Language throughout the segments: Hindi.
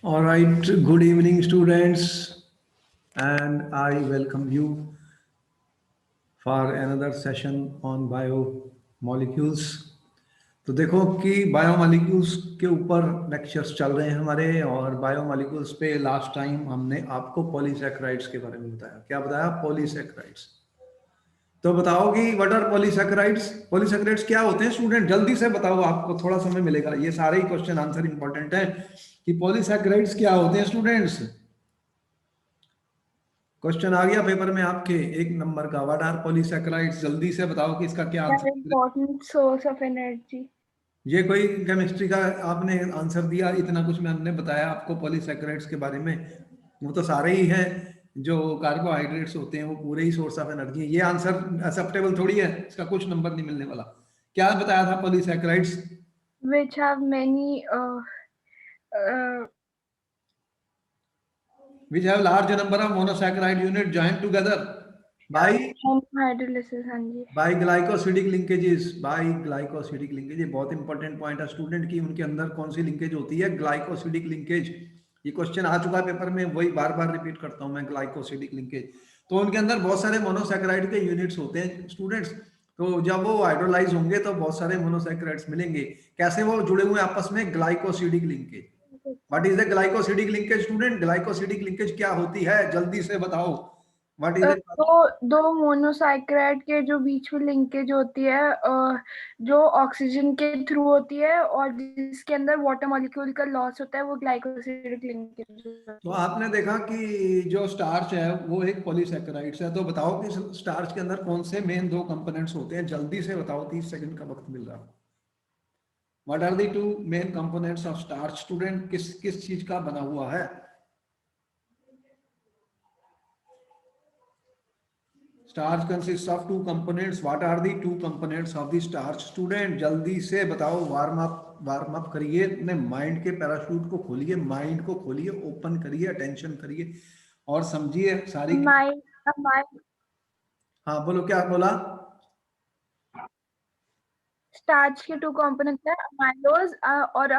All right, good evening, students, and I welcome you for another session on biomolecules. तो देखो कि बायोमोलिक्यूल्स के ऊपर लेक्चर्स चल रहे हैं हमारे, और बायोमोलिक्यूल्स पे लास्ट टाइम हमने आपको पॉलीसैकेराइड्स के बारे में बताया। क्या बताया? पॉलीसैकेराइड्स। तो बताओ कि व्हाट आर पॉलीसैकेराइड्स? पॉलीसैकेराइड्स क्या होते हैं स्टूडेंट? जल्दी से बताओ, आपको थोड़ा समय मिलेगा। ये सारे ही क्वेश्चन आंसर इंपॉर्टेंट है कि पॉलीसैकेराइड्स क्या होते हैं स्टूडेंट्स। क्वेश्चन आ गया पेपर में आपके 1 नंबर का। What are polysaccharides? जल्दी से बताओ कि इसका क्या answer. important source of energy. ये कोई केमिस्ट्री का आपने आंसर दिया? इतना कुछ हमने बताया आपको पॉलीसैकेराइड्स के बारे में। वो तो सारे ही हैं, जो कार्बोहाइड्रेट्स होते हैं वो पूरे ही सोर्स ऑफ एनर्जी है। ये आंसर एक्सेप्टेबल थोड़ी है, इसका कुछ नंबर नहीं मिलने वाला। क्या बताया था? Polysaccharides Which have many which have large number of monosaccharide unit joined together by hydrolysis. हाँ जी. By glycosidic linkages. By glycosidic linkage, ये बहुत इंपॉर्टेंट पॉइंट है स्टूडेंट की। उनके अंदर कौन सी लिंकेज होती है? Glycosidic linkage. ये क्वेश्चन आ चुका है पेपर में, वही बार बार रिपीट करता हूं मैं, ग्लाइकोसिडिक लिंकेज। तो उनके अंदर बहुत सारे मोनोसैकेराइड के यूनिट्स होते हैं स्टूडेंट्स। तो जब वो हाइड्रोलाइज होंगे तो बहुत सारे मोनोसैकेराइड्स मिलेंगे। कैसे वो जुड़े हुए आपस में? Glycosidic linkage. What is the glycosidic linkage student? Glycosidic linkage क्या होती है? जल्दी से बताओ। What is it? दो मोनोसाइक्राइड के जो बीच में लिंकेज होती है, जो ऑक्सीजन के थ्रू होती है, और जिसके अंदर वाटर मॉलिक्यूल का लॉस होता है, वो ग्लाइकोसिडिक लिंकेज। तो आपने देखा कि जो स्टार्च है वो एक पॉलीसैकेराइड्स है। तो बताओ कि स्टार्च के अंदर कौन से मेन 2 कंपोनेंट्स होते हैं? जल्दी से बताओ, 30 सेकंड का वक्त मिल रहा। What are the 2 main components of starch student? किस किस चीज का बना हुआ है? Starch consist of 2 components. What are the 2 components of the starch student? जल्दी से बताओ। वार्म अप करिए, अपने माइंड के पैराशूट को खोलिए, माइंड को खोलिए, ओपन करिए, अटेंशन करिए और समझिए सारी। हाँ बोलो, क्या बोला? स्टार्च के 2 कंपोनेंट्स है, अमाइलोज और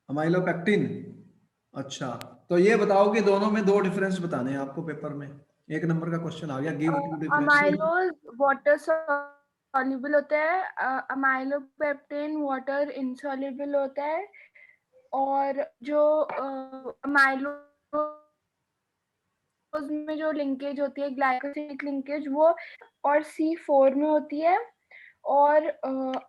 अमाइलोपेक्टिन। अच्छा, तो ये बताओ कि दोनों में 2 डिफरेंस बताने हैं आपको पेपर में। 1 नंबर का क्वेश्चन आ गया, give 2 difference. Amylose water soluble होता है, अमाइलोपेप्टिन वाटर इनसॉल्युबल होता है, और जो अमाइलोज में जो लिंकेज होती है ग्लाइकोसिडिक लिंकेज, वो और C4 में होती है, और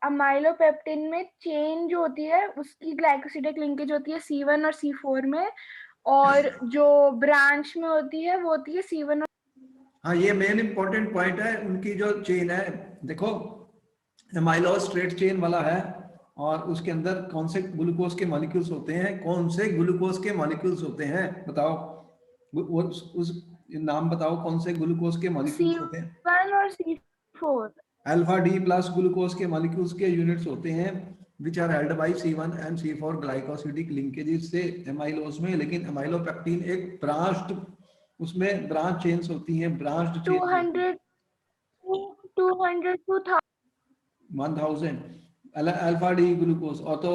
अमाइलोपेप्टिन में चेन जो होती है उसकी ग्लाइकोसिडिक लिंकेज होती है C1 और C4 में, और जो ब्रांच में होती है वो होती है C1 और। हाँ, ये मेन इंपॉर्टेंट पॉइंट है उनकी जो चेन है। देखो, एमाइलोज स्ट्रेट चेन वाला है, और उसके अंदर कौन से ग्लूकोज के मॉलिक्यूल्स होते हैं? कौन से ग्लूकोज के मॉलिक्यूल्स होते हैं बताओ? वो उस नाम बताओ, कौन से ग्लूकोज के मॉलिक्यूल्स होते हैं? C1 और C4। Alpha D plus glucose के मॉलिक्यूल्स के यूनिट्स होते हैं which are held by C1 and C4 glycosidic linkages से एमाइलोज में। लेकिन एमाइलोपेक्टिन एक ब्रांच्ड, उसमें ब्रांच चेन्स होती हैं, branched chain 200 to 1000 alpha D glucose. और तो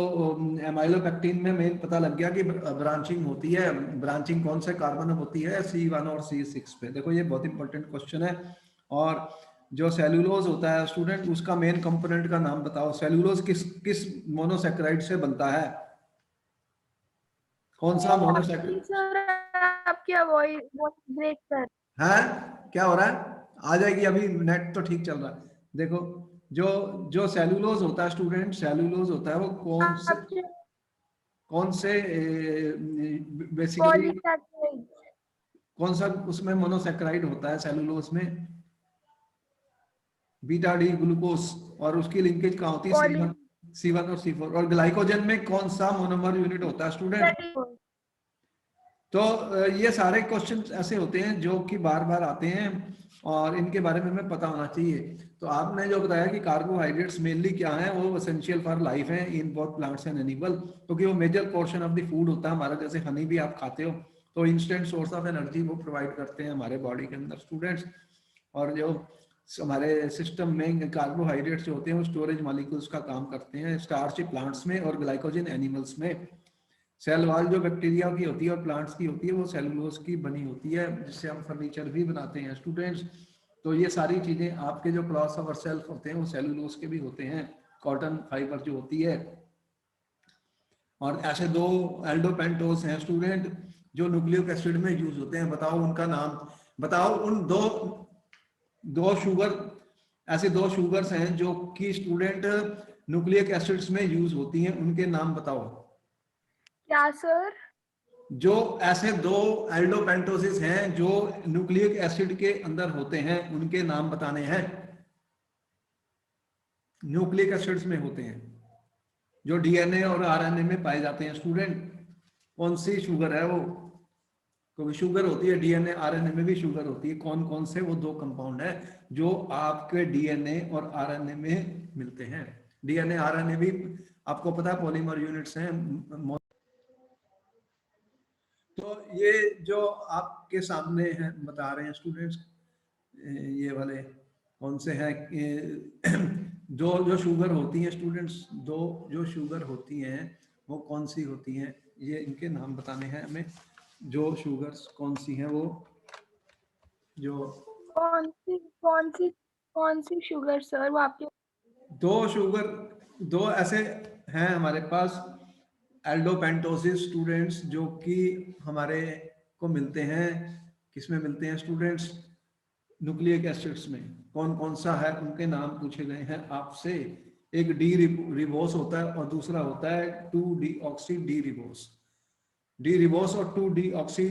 एमाइलोपेक्टिन में मेन पता लग गया कि ब्रांचिंग होती है। ब्रांचिंग कौन से कार्बन होती है? C1 और C6 पे। देखो, ये बहुत इंपॉर्टेंट क्वेश्चन है। और जो सेलुलोज होता है स्टूडेंट, उसका मेन कंपोनेंट का नाम बताओ। सेलुलोज किस किस मोनोसैकेराइड से बनता है? कौन सा मोनोसैकेराइड? सर आपकी वॉइस ब्रेक कर। है क्या हो रहा है? आ जाएगी अभी, नेट तो ठीक चल रहा है। देखो, जो जो सेलुलोज होता है स्टूडेंट, सेलुलोज होता है वो कौन से बेसिकली कौन सा उसमें मोनोसैकेराइड होता है सेलुलोज में? Beta D glucose. और उसकी लिंकेज कहाँ होती है? C1 और C4। और ग्लाइकोजन में कौन सा मोनोमर यूनिट होता है स्टूडेंट? तो ये सारे क्वेश्चन ऐसे होते हैं जो कि बार बार आते हैं, और इनके बारे में हमें पता होना चाहिए। तो आपने जो बताया कि कार्बोहाइड्रेट्स मेनली क्या है, वो एसेंशियल फॉर लाइफ है in both plants and animal, क्योंकि वो major portion of the food होता है हमारा। जैसे हनी भी आप खाते हो तो इंस्टेंट सोर्स ऑफ एनर्जी वो प्रोवाइड करते हैं हमारे बॉडी के अंदर स्टूडेंट्स। और जो हमारे सिस्टम में कार्बोहाइड्रेट्स होते हैं वो स्टोरेज मॉलिक्यूल्स का काम करते हैं, स्टार्च प्लांट्स में और ग्लाइकोजन एनिमल्स में। सेल वॉल जो बैक्टीरिया की होती है और प्लांट्स की होती है वो सेलुलोज की बनी होती है, जिससे हम फर्नीचर भी बनाते हैं स्टूडेंट्स। तो ये सारी चीजें आपके जो क्लॉथ्स और सेल्फ होते हैं वो सेलुलोज के भी होते हैं, कॉटन फाइबर जो होती है। और ऐसे दो एल्डोपेंटोस हैं स्टूडेंट जो न्यूक्लिक एसिड में यूज होते हैं। बताओ उनका नाम, बताओ उन दो शुगर, ऐसे दो शुगर्स हैं जो कि स्टूडेंट न्यूक्लिक एसिड्स में यूज होती हैं, उनके नाम बताओ। क्या सर? जो ऐसे दो एल्डोपेंटोसिस हैं जो न्यूक्लिक एसिड के अंदर होते हैं, उनके नाम बताने हैं। न्यूक्लिक एसिड्स में होते हैं जो डीएनए और आरएनए में पाए जाते हैं स्टूडेंट। कौन सी शुगर है वो? क्योंकि शुगर होती है डीएनए आरएनए में भी शुगर होती है। कौन कौन से वो दो कंपाउंड है जो आपके डीएनए और आरएनए में मिलते हैं? डीएनए आरएनए भी आपको पता है पॉलीमर यूनिट्स हैं। तो ये जो आपके सामने हैं बता रहे हैं स्टूडेंट्स, ये वाले कौन से हैं? जो शुगर होती हैं स्टूडेंट्स, दो जो शुगर होती हैं वो कौन सी होती हैं, ये इनके नाम बताने हैं हमें। जो शुगर्स कौन सी हैं वो, जो कौन सी शुगर सर? वो आपके दो ऐसे हैं हमारे पास एल्डोपेंटोसिस स्टूडेंट्स, जो कि हमारे को मिलते हैं, किसमें मिलते हैं स्टूडेंट्स? न्यूक्लिक एसिड्स में। कौन कौन सा है उनके नाम पूछे गए हैं आपसे। एक डी रिबोस होता है और दूसरा होता है 2-डीऑक्सी डी रिबोस। डी रिबोस और 2-डीऑक्सी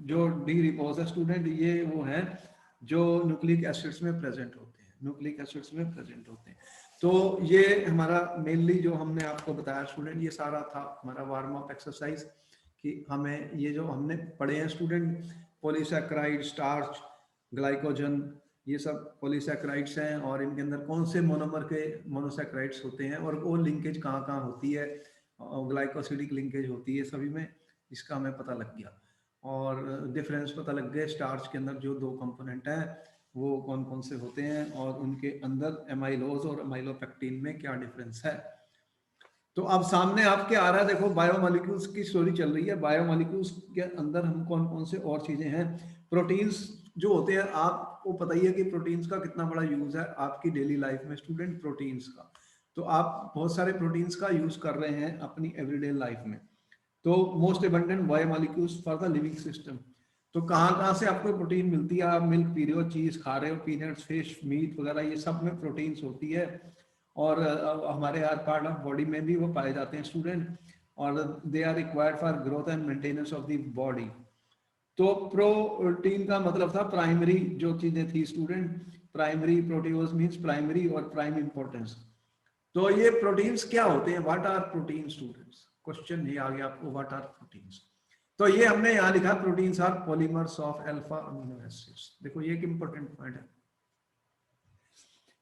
जो डी रिबोस है स्टूडेंट, ये वो हैं जो न्यूक्लिक एसिड्स में प्रेजेंट होते हैं, न्यूक्लिक एसिड्स में प्रेजेंट होते हैं। तो ये हमारा मेनली जो हमने आपको बताया स्टूडेंट, ये सारा था हमारा वार्म अप एक्सरसाइज कि हमें ये जो हमने पढ़े हैं स्टूडेंट, पॉलीसैकेराइड, स्टार्च, ग्लाइकोजन, ये सब पॉलीसैकेराइड्स हैं और इनके अंदर कौन से मोनोमर के मोनोसैकेराइड्स होते हैं और वो लिंकेज कहाँ कहाँ होती है, ग्लाइकोसिडिक लिंकेज होती है सभी में, इसका हमें पता लग गया। और डिफरेंस पता लग गया स्टार्च के अंदर जो दो कंपोनेंट हैं वो कौन कौन से होते हैं और उनके अंदर एमाइलोज और एमाइलोपेक्टिन में क्या डिफरेंस है। तो अब सामने आपके आ रहा है, देखो बायोमोलिक्यूल्स की स्टोरी चल रही है। बायोमोलिक्यूल्स के अंदर हम कौन कौन से और चीजें हैं, प्रोटीन्स जो होते हैं, आपको पता ही है कि प्रोटीन्स का कितना बड़ा यूज है आपकी डेली लाइफ में स्टूडेंट, प्रोटीन्स का। तो आप बहुत सारे प्रोटीन्स का यूज कर रहे हैं अपनी एवरीडे लाइफ में। तो most abundant biomolecules for the living system. तो कहाँ कहाँ से आपको प्रोटीन मिलती है? आप मिल्क पी रहे हो, चीज खा रहे हो, पीनट्स, फिश, मीट वगैरह, ये सब में प्रोटीन्स होती है। और हमारे हर पार्ट ऑफ बॉडी में भी वो पाए जाते हैं स्टूडेंट, और they are required for growth and maintenance of the body. तो प्रोटीन का मतलब था प्राइमरी जो चीजें थी student, primary proteios means primary और प्राइम इंपॉर्टेंस। तो ये प्रोटीन्स क्या होते हैं? What are protein students? Question ये आ गया आपको, व्हाट आर प्रोटीन्स। तो ये हमने यहाँ लिखा, proteins are polymers of alpha amino acids. देखो ये एक इंपॉर्टेंट पॉइंट है,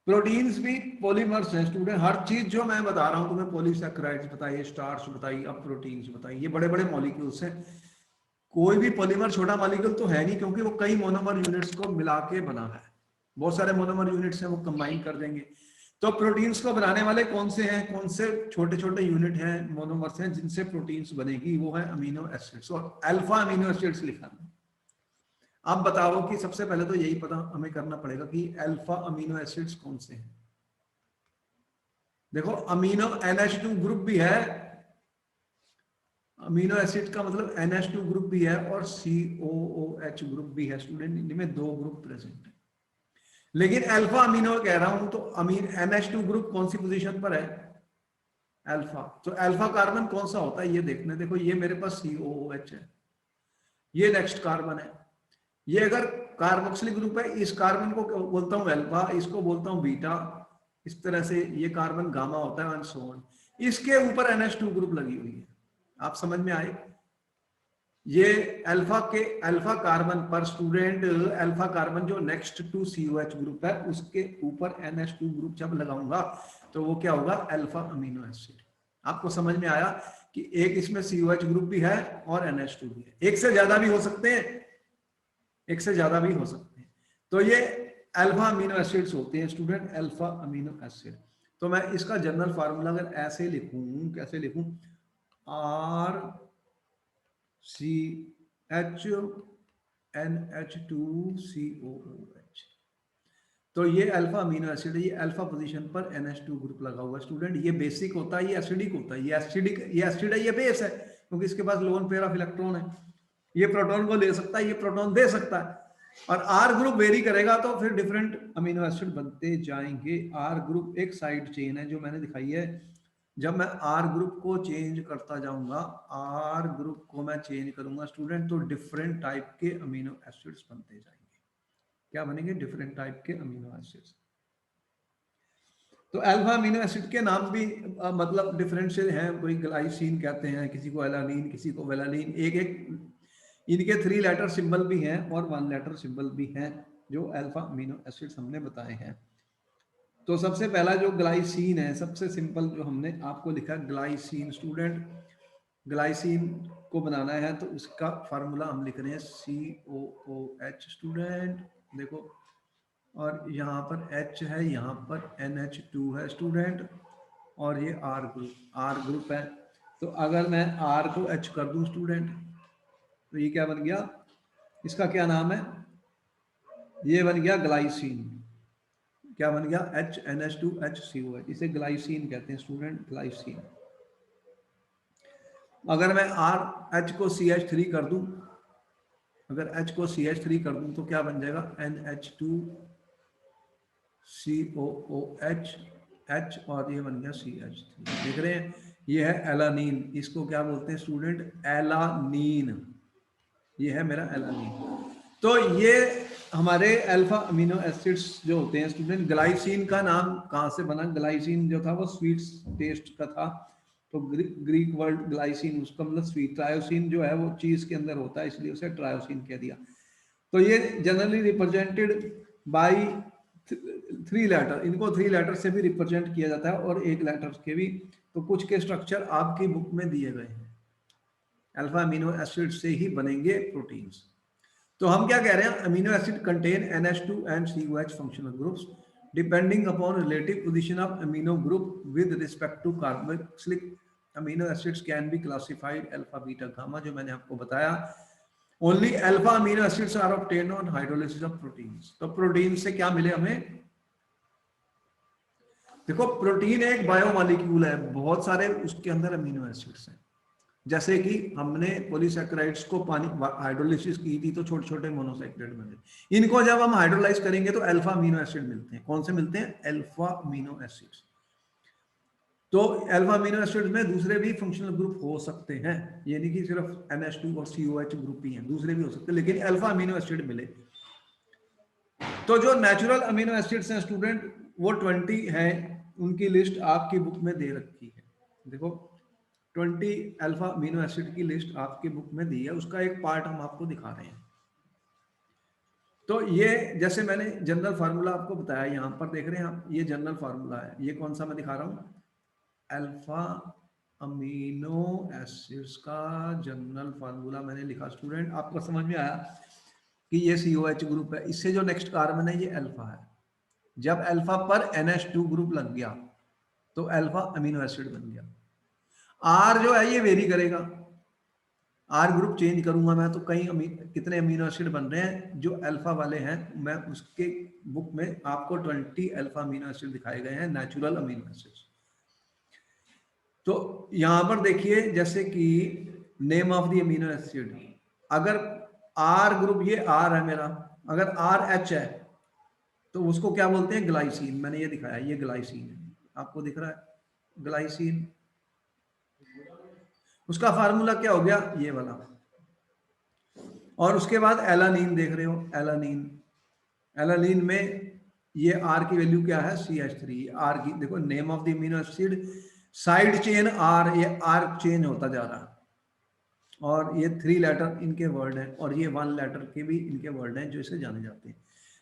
प्रोटीन्स भी पॉलीमर्स हैं स्टूडेंट। हर चीज जो मैं बता रहा हूं तुम्हें, पॉलीसैकेराइड्स बताइए, स्टार्च बताइए, अब प्रोटीन्स बताइए, ये बड़े बड़े मॉलिक्यूल्स हैं। कोई भी पॉलीमर छोटा मॉलिक्यूल तो है नहीं, क्योंकि वो कई मोनोमर यूनिट्स को मिला के बना है। बहुत सारे मोनोमर यूनिट्स हैं, वो कंबाइन कर देंगे। तो प्रोटीन्स को बनाने वाले कौन से हैं, कौन से छोटे छोटे यूनिट हैं, मोनोमर्स हैं जिनसे प्रोटीन्स बनेगी? वो है अमीनो एसिड्स, और अल्फा अमीनो एसिड्स लिखा है। अब बताओ कि सबसे पहले तो यही पता हमें करना पड़ेगा कि अल्फा अमीनो एसिड्स कौन से हैं। देखो अमीनो NH2 ग्रुप भी है, अमीनो एसिड का मतलब NH2 ग्रुप भी है और COOH ग्रुप भी है स्टूडेंट, इनमें दो ग्रुप प्रेजेंट है। लेकिन अल्फा अमीनो कह रहा हूं तो अमीन NH2 ग्रुप कौन सी पोजीशन पर है? अल्फा। तो अल्फा कार्बन कौन सा होता है ये देखना। देखो ये मेरे पास COOH है, ये नेक्स्ट कार्बन है। ये अगर कार्बोक्सिलिक ग्रुप है, इस कार्बन को बोलता हूं अल्फा, इसको बोलता हूं बीटा, इस तरह से ये कार्बन गामा होता है एंड सो ऑन। इसके ऊपर NH2 ग्रुप लगी हुई है। आप समझ में आए? ये अल्फा कार्बन पर स्टूडेंट, अल्फा कार्बन जो नेक्स्ट टू COH ग्रुप है उसके ऊपर NH2 ग्रुप जब लगाऊंगा तो वो क्या होगा? Alpha amino acid. आपको समझ में आया कि एक इसमें COH ग्रुप भी है और NH2 भी है। एक से ज्यादा भी हो सकते हैं, एक से ज्यादा भी हो सकते हैं। तो ये अल्फा अमीनो एसिड्स होते हैं स्टूडेंट, अल्फा अमीनो एसिड। तो मैं इसका जनरल फार्मूला अगर ऐसे लिखूं, कैसे लिखूं? R CHNH2COOH। तो ये अल्फा अमीनो एसिड है, ये अल्फा पोजीशन पर NH2 ग्रुप लगा हुआ है स्टूडेंट। ये बेसिक होता है, ये एसिडिक होता है, ये एसिड है, ये बेस है, क्योंकि इसके पास लोन पेयर ऑफ इलेक्ट्रॉन है। ये प्रोटॉन को ले सकता है, ये प्रोटॉन दे सकता है। और आर ग्रुप वेरी करेगा तो फिर डिफरेंट अमीनो एसिड बनते जाएंगे। आर ग्रुप एक साइड चेन है जो मैंने दिखाई है। जब मैं आर ग्रुप को चेंज करता जाऊंगा, आर ग्रुप को मैं चेंज करूंगा स्टूडेंट, तो डिफरेंट टाइप के अमीनो एसिड्स बनते जाएंगे। क्या बनेंगे? डिफरेंट टाइप के अमीनो एसिड्स। तो अल्फा अमीनो एसिड के नाम भी मतलब डिफरेंट से हैं। कोई ग्लाइसिन कहते हैं, किसी को एलानीन, किसी को वेलानीन। एक इनके 3 लेटर सिंबल भी हैं और 1 लेटर सिंबल भी हैं जो अल्फा अमीनो एसिड्स हमने बताए हैं। तो सबसे पहला जो ग्लाइसिन है, सबसे सिंपल जो हमने आपको लिखा ग्लाइसिन स्टूडेंट। ग्लाइसिन को बनाना है तो उसका फार्मूला हम लिख रहे हैं COOH स्टूडेंट। देखो, और यहाँ पर H है, यहाँ पर NH2 है स्टूडेंट, और ये R ग्रुप है। तो अगर मैं R को H कर दूं स्टूडेंट, तो ये क्या बन गया? इसका क्या नाम है? ये बन गया ग्लाइसिन। क्या बन गया? HNH2HCOH। इसे ग्लाइसिन कहते हैं स्टूडेंट, ग्लाइसिन। अगर मैं H को CH3 कर दूं, अगर H को CH3 कर दूं तो क्या बन जाएगा? NH2COOH, H, और ये बन गया CH3। देख रहे हैं? ये है एलानीन। इसको क्या बोलते हैं स्टूडेंट? एलानीन। ये है मेरा एलानीन। तो ये हमारे अल्फा अमीनो एसिड्स जो होते हैं स्टूडेंट। ग्लाइसिन का नाम कहाँ से बना? ग्लाइसिन जो था वो स्वीट टेस्ट का था, तो ग्रीक वर्ड ग्लाइसिन, उसका मतलब स्वीट। ट्रायोसिन जो है वो चीज के अंदर होता है, इसलिए उसे ट्रायोसिन कह दिया। तो ये जनरली रिप्रेजेंटेड बाय 3 लेटर। इनको 3 लेटर से भी रिप्रेजेंट किया जाता है और 1 लेटर के भी। तो कुछ के स्ट्रक्चर आपकी बुक में दिए गए हैं। अल्फा अमीनो एसिड से ही बनेंगे प्रोटीन्स। तो हम क्या कह रहे हैं? Amino acid contain NH2 and COH functional groups depending upon relative position of amino group with respect to carboxylic amino acids can be classified alpha, beta, gamma, जो मैंने आपको बताया। Only alpha amino acids are obtained on hydrolysis of proteins। तो प्रोटीन से क्या मिले हमें? देखो, प्रोटीन एक बायोमॉलिक्यूल है, बहुत सारे उसके अंदर अमीनो एसिड्स हैं। जैसे कि हमने पॉलीसैकेराइड्स को पानी हाइड्रोलिसिस की थी तो छोटे छोटे मोनोसैकेराइड बने। इनको जब हम हाइड्रोलाइज करेंगे तो अल्फा अमीनो एसिड मिलते हैं। कौन से मिलते हैं? Alpha amino acids. तो अल्फा अमीनो एसिड में दूसरे भी फंक्शनल ग्रुप हो सकते हैं, ये नहीं कि सिर्फ NH2 और COH ग्रुप ही हैं, दूसरे भी हो सकते हैं, लेकिन अल्फा अमीनो एसिड मिले। तो जो नेचुरल अमीनो एसिड्स हैं स्टूडेंट, वो 20 हैं। उनकी लिस्ट आपकी बुक में दे रखी है। देखो, 20 अल्फा अमीनो एसिड की लिस्ट आपकी बुक में दी है, उसका एक पार्ट हम आपको दिखा रहे हैं। तो ये जैसे मैंने जनरल फार्मूला आपको बताया, यहाँ पर देख रहे हैं आप, ये जनरल फार्मूला है। ये कौन सा मैं दिखा रहा हूँ? अल्फा अमीनो एसिड्स का जनरल फार्मूला मैंने लिखा स्टूडेंट। आपको समझ में आया कि ये COH ग्रुप है, इससे जो नेक्स्ट कार्बन है ये अल्फा है। जब अल्फा पर NH2 ग्रुप लग गया तो अल्फा अमीनो एसिड बन गया। R जो है ये वेरी करेगा, R ग्रुप चेंज करूंगा मैं तो कितने अमीनो एसिड बन रहे हैं जो अल्फा वाले हैं। मैं उसके बुक में आपको 20 अल्फा अमीनो एसिड दिखाए गए हैं, नेचुरल अमीनो एसिड्स। तो यहां पर देखिए, जैसे कि name of the amino acid, अगर R ग्रुप, ये R है मेरा, अगर RH है तो उसको क्या बोलते हैं? ग्लाइसिन। मैंने ये दिखाया, ये ग्लाइसिन है, आपको दिख रहा है ग्लाइसिन। उसका फार्मूला क्या हो गया? ये वाला। और उसके बाद एलानीन देख रहे हो, एलानीन। एलानीन में ये R की वैल्यू क्या है? CH3। R की देखो, name of the amino acid, side chain R, ये R चेंज होता जा रहा है, और ये 3 लेटर इनके वर्ड हैं, और ये 1 लेटर के भी इनके वर्ड हैं जो इसे जाने जाते हैं।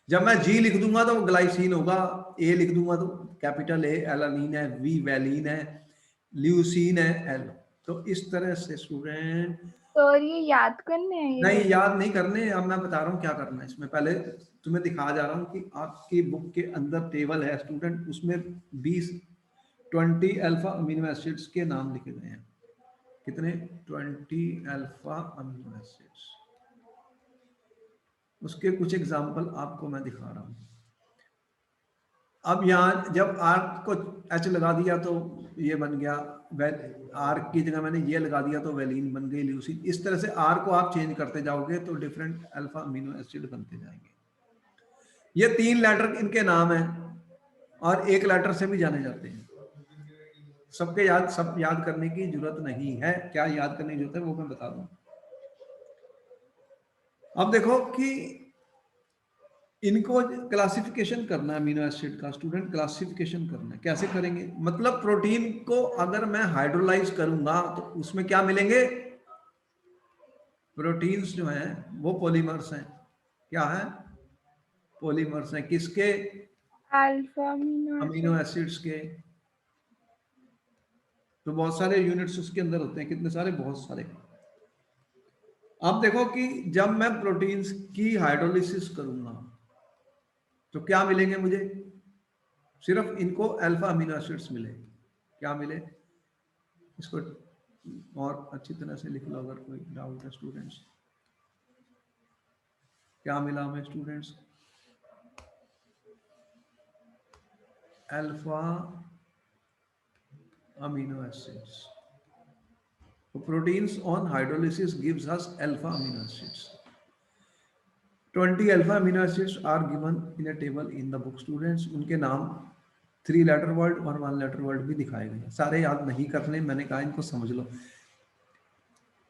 जब मैं G लिख दूंगा तो ग्लाइसिन होगा, A लिख दूंगा तो कैपिटल A एलानीन है, V वैलीन है, ल्यूसीन है, L। तो इस तरह से स्टूडेंट, तो ये याद करने हैं ये? नहीं, याद नहीं करने। अब मैं बता रहा हूँ क्या करना है इसमें। पहले तुम्हें दिखा जा रहा हूँ कि आपकी बुक के अंदर टेबल है स्टूडेंट, उसमें 20 अल्फा अमीनो एसिड्स के नाम लिखे गए हैं। कितने 20 अल्फा अमीनो एसिड्स। उसके कुछ एग्जांपल आपको मैं दिखा रहा हूं। अब यहाँ जब R को H लगा दिया तो ये बन गया, R की जगह मैंने ये लगा दिया तो वेलिन बन गई, ल्यूसीन। इस तरह से R को आप चेंज करते जाओगे तो डिफरेंट अल्फा अमीनो एसिड बनते जाएंगे। ये 3 लेटर इनके नाम हैं और 1 लेटर से भी जाने जाते हैं। सब याद करने की जरूरत नहीं है। क्या याद करने की जरूरत है वो मैं बता दूं। अब देखो कि इनको क्लासिफिकेशन करना है अमीनो एसिड का, स्टूडेंट क्लासिफिकेशन करना है। कैसे करेंगे? मतलब प्रोटीन को अगर मैं हाइड्रोलाइज करूंगा तो उसमें क्या मिलेंगे? प्रोटीन्स जो हैं वो पॉलीमर्स हैं। क्या है? पॉलीमर्स हैं। किसके? अल्फा अमीनो एसिड्स के। तो बहुत सारे यूनिट्स उसके अंदर होते हैं। कितने सारे? बहुत सारे। अब देखो कि जब मैं प्रोटीन्स की हाइड्रोलिसिस करूंगा तो क्या मिलेंगे मुझे? सिर्फ इनको अल्फा अमीनो एसिड्स मिले। क्या मिले? इसको और अच्छी तरह से लिख लो अगर कोई डाउट है स्टूडेंट्स। क्या मिला हमें students? Alpha amino acids. Proteins on hydrolysis gives us alpha amino acids. 20 alpha amino acids are given in a table in the book students. उनके नाम 3 लेटर वर्ड और 1 लेटर वर्ड भी दिखाए गए। सारे याद नहीं करने, मैंने कहा इनको समझ लो।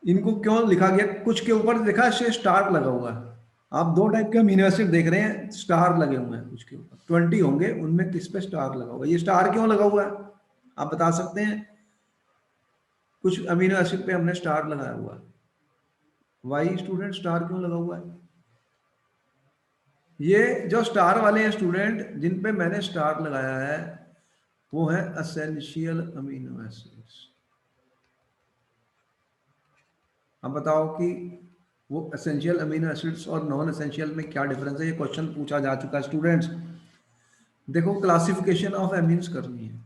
इनको क्यों लिखा गया? कुछ के ऊपर देखा से स्टार लगा हुआ है। आप 2 टाइप के अमीनो एसिड देख रहे हैं, स्टार लगे हुए हैं कुछ के ऊपर। 20 होंगे, उनमें किस पे स्टार लगा हुआ है? ये स्टार क्यों लगा हुआ है आप बता सकते हैं? कुछ अमीनो एसिड पे हमने स्टार लगाया हुआ है। वाई स्टूडेंट स्टार क्यों लगा हुआ है? ये जो स्टार वाले हैं स्टूडेंट, जिन पे मैंने स्टार लगाया है वो है एसेंशियल अमीनो एसिड्स। अब बताओ कि वो एसेंशियल अमीनो एसिड्स और नॉन एसेंशियल में क्या डिफरेंस है? ये क्वेश्चन पूछा जा चुका है स्टूडेंट्स। देखो क्लासिफिकेशन ऑफ एमीन्स करनी है।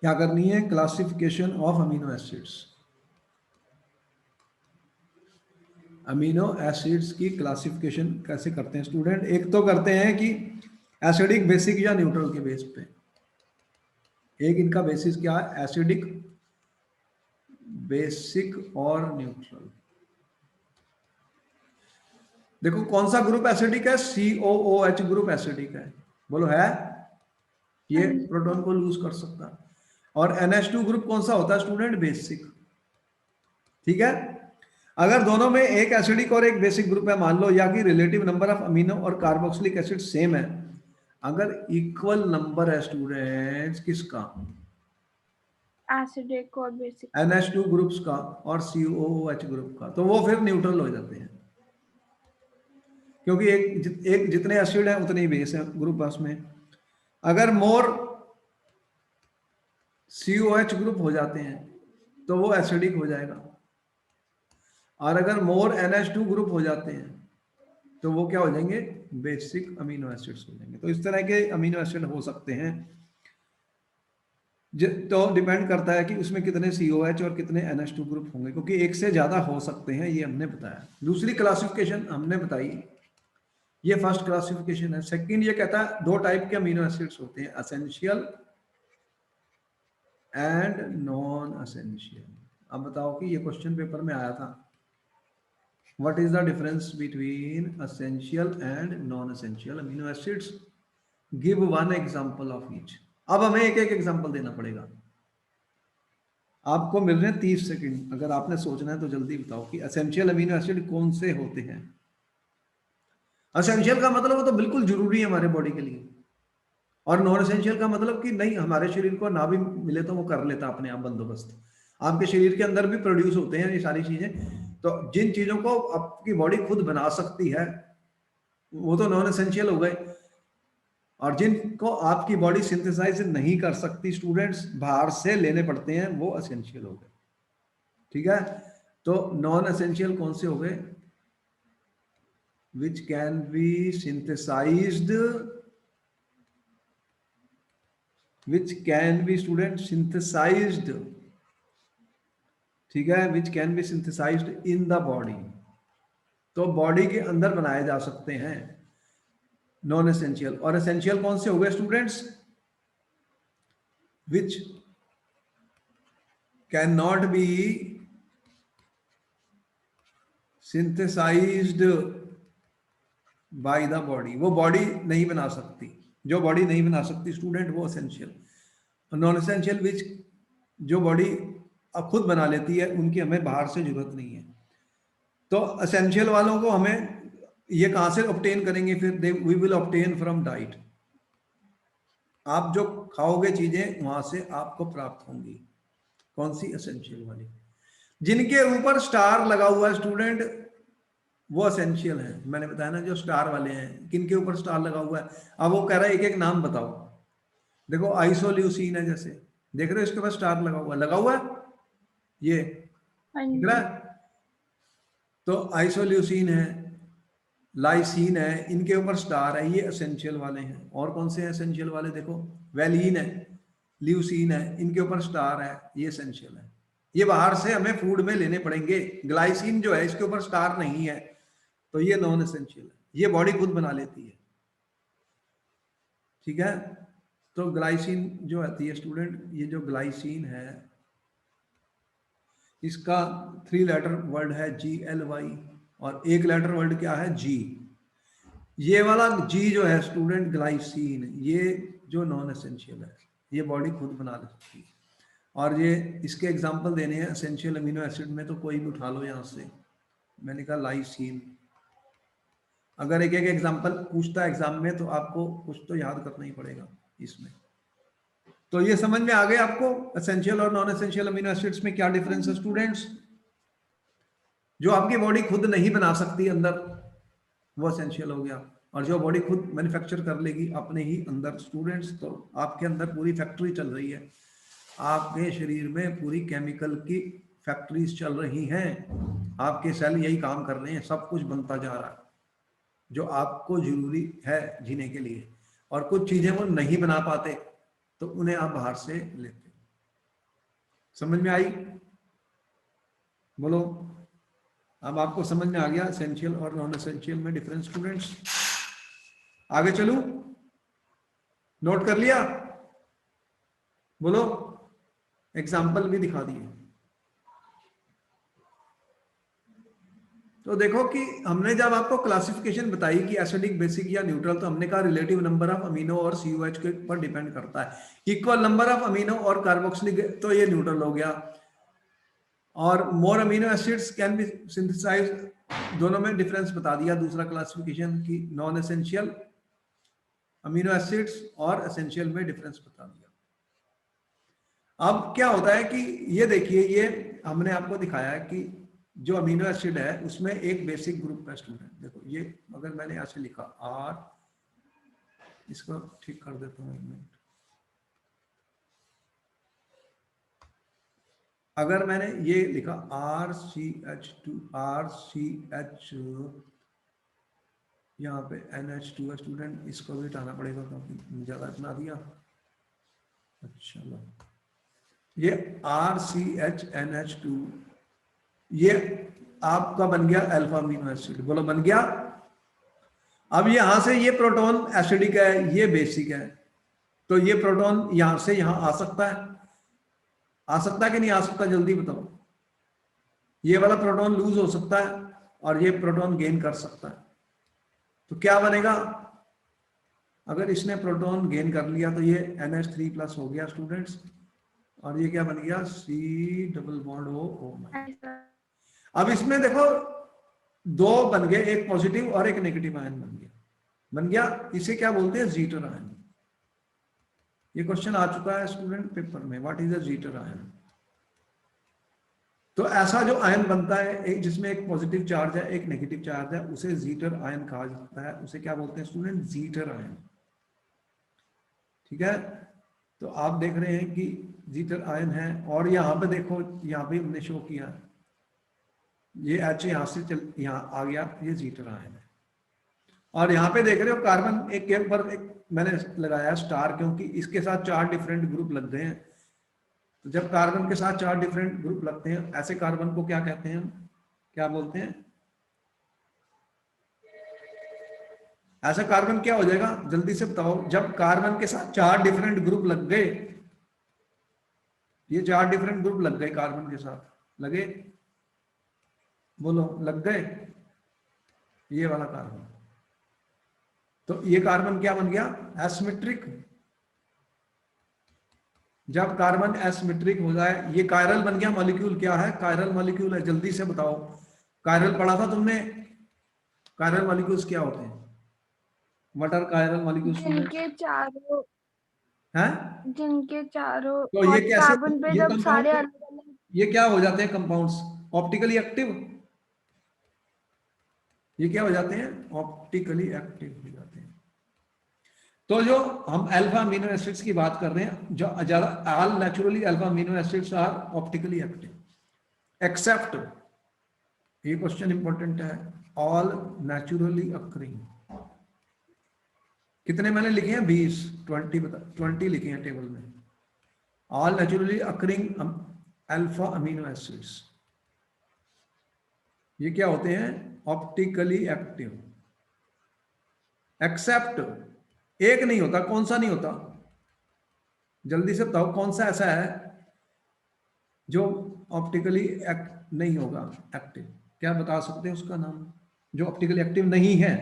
क्या करनी है? Classification of amino acids. Amino acids की क्लासिफिकेशन कैसे करते हैं स्टूडेंट? एक तो करते हैं कि एसिडिक, बेसिक या न्यूट्रल के बेस पे। एक इनका बेसिस क्या है? एसिडिक, बेसिक और न्यूट्रल। देखो कौन सा ग्रुप एसिडिक है? COOH ग्रुप एसिडिक है। बोलो है? ये प्रोटॉन को लूज कर सकता है। और NH2 ग्रुप कौन सा होता है स्टूडेंट? बेसिक। ठीक है। अगर दोनों में एक एसिडिक और एक बेसिक ग्रुप है मान लो, या कि रिलेटिव नंबर ऑफ अमीनो और कार्बोक्सिलिक एसिड सेम है, अगर इक्वल नंबर है स्टूडेंट्स किसका? एसिडिक और बेसिक NH2 ग्रुप्स का और COOH ग्रुप का, तो वो फिर न्यूट्रल हो जाते हैं। क्योंकि एक जितने एसिड है उतने ही बेस है ग्रुप उसमें। अगर मोर COH ग्रुप हो जाते हैं तो वो एसिडिक हो जाएगा, और अगर मोर NH2 ग्रुप हो जाते हैं तो वो क्या हो जाएंगे? बेसिक अमीनो एसिड्स हो जाएंगे। तो इस तरह के अमीनो एसिड हो सकते हैं। तो डिपेंड करता है कि उसमें कितने COH और कितने NH2 ग्रुप होंगे, क्योंकि एक से ज्यादा हो सकते हैं, ये हमने बताया। दूसरी क्लासिफिकेशन हमने बताई, ये फर्स्ट क्लासिफिकेशन है। सेकंड ये कहता है 2 टाइप के अमीनो एसिड्स होते हैं, एसेंशियल एंड नॉन एसेंशियल। अब बताओ कि ये क्वेश्चन पेपर में आया था, what is the difference between essential and non essential amino acids? Give one example of each. अब हमें एक एक एग्जांपल देना पड़ेगा। आपको मिल रहे हैं 30 सेकंड। अगर आपने सोचना है तो जल्दी बताओ कि एसेंशियल अमीनो एसिड कौन से होते हैं। एसेंशियल का मतलब वो तो बिल्कुल जरूरी है हमारे बॉडी के लिए, और नॉन एसेंशियल का मतलब कि नहीं, हमारे शरीर को ना भी मिले तो वो कर लेता अपने आप बंदोबस्त। आपके शरीर के अंदर भी प्रोड्यूस होते हैं ये सारी चीजें। तो जिन चीजों को आपकी बॉडी खुद बना सकती है वो तो नॉन एसेंशियल हो गए, और जिनको आपकी बॉडी सिंथेसाइज नहीं कर सकती स्टूडेंट्स, बाहर से लेने पड़ते हैं, वो एसेंशियल हो गए। ठीक है। तो नॉन एसेंशियल कौन से हो गए? Which can be synthesised which can be student synthesized, ठीक है, which can be synthesized in the body, तो बॉडी के अंदर बनाए जा सकते हैं नॉन एसेंशियल। और एसेंशियल कौन से हो गए students? which cannot be synthesized by the body, वो बॉडी नहीं बना सकती, जो बॉडी नहीं बना सकती स्टूडेंट वो एसेंशियल। नॉन एसेंशियल विच जो बॉडी खुद बना लेती है, उनकी हमें बाहर से जरूरत नहीं है। तो एसेंशियल वालों को हमें ये कहां से ऑब्टेन करेंगे फिर? We will obtain from diet, आप जो खाओगे चीजें वहां से आपको प्राप्त होंगी। कौन सी? एसेंशियल वाली। जिनके ऊपर स्टार लगा हुआ है स्टूडेंट वो एसेंशियल है। मैंने बताया ना जो स्टार वाले हैं, किनके ऊपर स्टार लगा हुआ है। अब वो कह रहा है एक एक नाम बताओ। देखो आइसोल्यूसिन है, जैसे देख रहे हो इसके पास स्टार लगा हुआ है ये दिख रहा है। तो आइसोल्यूसिन है, लाइसिन है, इनके ऊपर स्टार है, ये एसेंशियल वाले हैं। और कौन से एसेंशियल वाले? देखो वेलिन है, ल्यूसिन है, इनके ऊपर स्टार है, ये एसेंशियल है। ये बाहर से हमें फूड में लेने पड़ेंगे। ग्लाइसिन जो है इसके ऊपर स्टार नहीं है, तो ये नॉन एसेंशियल है, ये बॉडी खुद बना लेती है। ठीक है, तो ग्लाइसिन जो आती है स्टूडेंट, ये जो ग्लाइसिन है इसका 3 लेटर वर्ड है GLY, और 1 लेटर वर्ड क्या है? G। ये वाला G जो है स्टूडेंट ग्लाइसिन, ये जो नॉन एसेंशियल है, ये बॉडी खुद बना सकती है। और ये इसके एग्जांपल देने हैं एसेंशियल अमीनो एसिड में, तो कोई भी उठा लो यहाँ से। मैंने कहा लाइसिन। अगर एक एक एग्जांपल पूछता है एग्जाम में तो आपको कुछ तो याद करना ही पड़ेगा इसमें। तो ये समझ में आ गया आपको एसेंशियल और नॉन एसेंशियल अमीनो एसिड्स में क्या डिफरेंस है स्टूडेंट्स? जो आपकी बॉडी खुद नहीं बना सकती अंदर वो एसेंशियल हो गया, और जो बॉडी खुद मैन्युफैक्चर कर लेगी अपने ही अंदर स्टूडेंट्स, तो आपके अंदर पूरी फैक्ट्री चल रही है। आपके शरीर में पूरी केमिकल की फैक्ट्रीज चल रही हैं। आपके सेल यही काम कर रहे हैं, सब कुछ बनता जा रहा है जो आपको जरूरी है जीने के लिए। और कुछ चीजें वो नहीं बना पाते तो उन्हें आप बाहर से लेते। समझ में आई? बोलो। अब आपको समझ में आ गया एसेंशियल और नॉन एसेंशियल में डिफरेंस स्टूडेंट्स? आगे चलूं? नोट कर लिया? बोलो। एग्जाम्पल भी दिखा दिए। तो देखो कि हमने जब आपको क्लासिफिकेशन बताई कि एसिडिक, बेसिक या न्यूट्रल, तो हमने कहा रिलेटिव नंबर ऑफ अमीनो और COH के ऊपर डिपेंड करता है। इक्वल नंबर ऑफ अमीनो और कार्बोक्सिलिक तो ये न्यूट्रल हो गया। और more amino acids can be synthesize, दोनों में डिफरेंस बता दिया। दूसरा क्लासिफिकेशन की नॉन एसेंशियल अमीनो एसिड्स और एसेंशियल में डिफरेंस बता दिया। अब क्या होता है कि ये देखिए, ये हमने आपको दिखाया है कि जो अमीनो एसिड है उसमें एक बेसिक ग्रुप है स्टूडेंट। देखो ये अगर मैंने ऐसे लिखा R, इसको ठीक कर देता हूँ एक मिनट। अगर मैंने ये लिखा RCH2, RCH, यहाँ पे NH2 है स्टूडेंट, इसको भी हटाना पड़ेगा क्योंकि ज्यादा बना दिया। अच्छा लो, ये RCHNH2 ये आपका बन गया अल्फा अमीनो एसिड। बोलो बन गया। अब यहां से ये प्रोटॉन एसिडिक है, ये बेसिक है, तो ये प्रोटॉन यहां से यहां आ सकता है? आ सकता है कि नहीं आ सकता? जल्दी बताओ। ये वाला प्रोटॉन लूज हो सकता है और ये प्रोटॉन गेन कर सकता है। तो क्या बनेगा? अगर इसने प्रोटॉन गेन कर लिया तो ये NH3+ हो गया स्टूडेंट्स, और ये क्या बन गया? C+O। अब इसमें देखो 2 बन गए, एक पॉजिटिव और एक नेगेटिव आयन बन गया। इसे क्या बोलते हैं? Jitter ion. ये क्वेश्चन आ चुका है स्टूडेंट पेपर में, what is a jitter ion. तो ऐसा जो आयन बनता है एक जिसमें एक पॉजिटिव चार्ज है एक नेगेटिव चार्ज है, उसे जीटर आयन कहा जाता है। उसे क्या बोलते हैं स्टूडेंट? Jitter ion. ठीक है, तो आप देख रहे हैं कि जीटर आयन है। और यहाँ पे देखो, यहाँ पे हमने शो किया ये H यहाँ से यहाँ आ गया, ये जीटर आयन है। और यहाँ पे देख रहे हो कार्बन एक के ऊपर एक मैंने लगाया स्टार क्योंकि इसके साथ 4 डिफरेंट ग्रुप लग गए हैं। तो जब कार्बन के साथ 4 डिफरेंट ग्रुप लगते हैं, ऐसे कार्बन को क्या कहते हैं, क्या बोलते हैं? ऐसा कार्बन क्या हो जाएगा, जल्दी से बताओ। जब कार्बन के साथ 4 डिफरेंट ग्रुप लग गए, ये 4 डिफरेंट ग्रुप लग गए कार्बन के साथ, लगे, बोलो लग गए, ये वाला कार्बन, तो ये कार्बन क्या बन गया, एसिमेट्रिक। जब कार्बन एसिमेट्रिक हो जाए, ये कायरल बन गया मॉलिक्यूल। क्या है, कायरल मॉलिक्यूल है। जल्दी से बताओ, कायरल पढ़ा था तुमने, कायरल मॉलिक्यूल्स क्या होते हैं, व्हाट आर कायरल मॉलिक्यूल्स? जिनके चारों तो ये और कैसे, कार्बन पे ये जब सारे कंपाउंड, अलग अलग, ये क्या हो जाते हैं कंपाउंड्स, ऑप्टिकली एक्टिव। ये क्या हो जाते हैं, ऑप्टिकली एक्टिव हो जाते हैं। तो जो हम अल्फा अमीनो एसिड्स की बात कर रहे हैं, जो ज्यादा all naturally alpha amino acids are optically active except, ये क्वेश्चन इंपॉर्टेंट है, ऑल नेचुरली अक्रिंग। कितने मैंने लिखे हैं, 20, 20 बता, 20 लिखे हैं टेबल में। All naturally occurring alpha amino acids, ये क्या होते हैं, ऑप्टिकली एक्टिव। एक्सेप्ट, एक नहीं होता, कौन सा नहीं होता, जल्दी से बताओ कौन सा ऐसा है जो ऑप्टिकली एक्ट नहीं होगा एक्टिव, क्या बता सकते हैं उसका नाम, जो ऑप्टिकली एक्टिव नहीं है?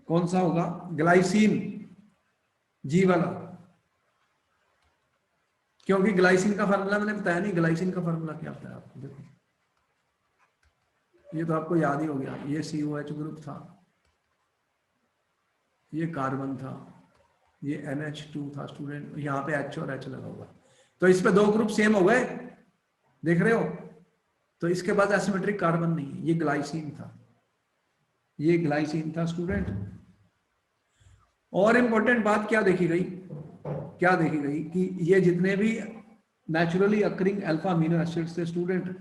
कौन सा होगा, ग्लाइसिन, जी वाला, क्योंकि ग्लाइसिन का फार्मूला मैंने बताया नहीं। ग्लाइसिन का फार्मूला क्या होता है आपको, देखो ये तो आपको याद ही हो गया, ये COH ग्रुप था, ये कार्बन था, ये NH2 था स्टूडेंट, यहाँ पे H और H लगा हुआ, तो इस पे 2 ग्रुप सेम हो गए, देख रहे हो। तो इसके बाद एसिमेट्रिक कार्बन नहीं, ये ग्लाइसिन था, ये ग्लाइसिन था स्टूडेंट। और इंपॉर्टेंट बात क्या देखी गई, क्या देखी गई कि ये जितने भी naturally occurring alpha amino acids थे स्टूडेंट,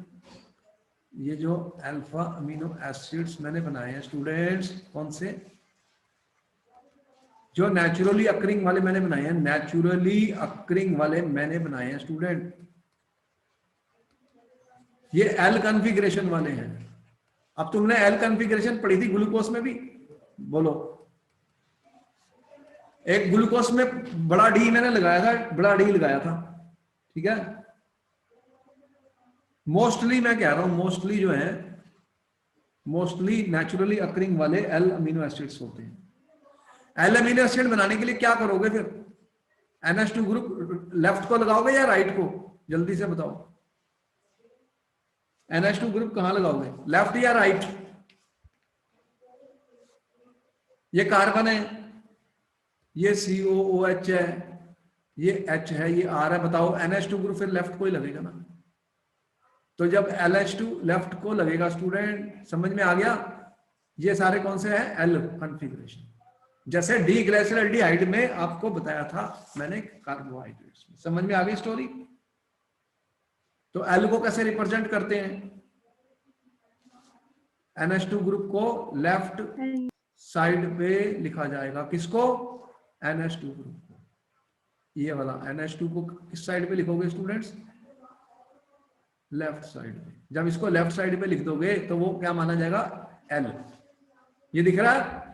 ये जो अल्फा अमीनो एसिड्स मैंने बनाए हैं स्टूडेंट्स, कौन से, जो नेचुरली अक्रिंग वाले मैंने बनाए हैं, नेचुरली अक्रिंग वाले मैंने बनाए हैं स्टूडेंट, ये एल कॉन्फ़िगरेशन वाले हैं। अब तुमने एल कॉन्फ़िगरेशन पढ़ी थी ग्लूकोज में भी, बोलो। एक ग्लूकोज में बड़ा डी मैंने लगाया था, बड़ा डी लगाया था, ठीक है। मोस्टली मैं कह रहा हूं, मोस्टली जो है, मोस्टली नेचुरली अक्रिंग वाले एल अमीनो एसिड्स होते हैं। एल अमीनो एसिड बनाने के लिए क्या करोगे फिर, NH2 ग्रुप लेफ्ट को लगाओगे या राइट को, जल्दी से बताओ। NH2 ग्रुप कहां लगाओगे, लेफ्ट या राइट? ये कार्बन है, ये COOH है, ये H है, ये R है, बताओ NH2 ग्रुप फिर लेफ्ट को ही लगेगा ना। तो जब LH2 लेफ्ट को लगेगा स्टूडेंट, समझ में आ गया, ये सारे कौन से हैं, एल कॉन्फ़िगरेशन। जैसे डी ग्लाइसरॉल्डिहाइड में आपको बताया था मैंने कार्बोहाइड्रेट्स में, समझ में आ गई स्टोरी। तो एल को कैसे रिप्रेजेंट करते हैं, NH2 ग्रुप को लेफ्ट साइड पे लिखा जाएगा, किसको, NH2 ग्रुप को, ये वाला NH2 को किस साइड पे लिखोगे स्टूडेंट्स, लेफ्ट साइड पे। जब इसको लेफ्ट साइड पे लिख दोगे तो वो क्या माना जाएगा, एल। ये दिख रहा है,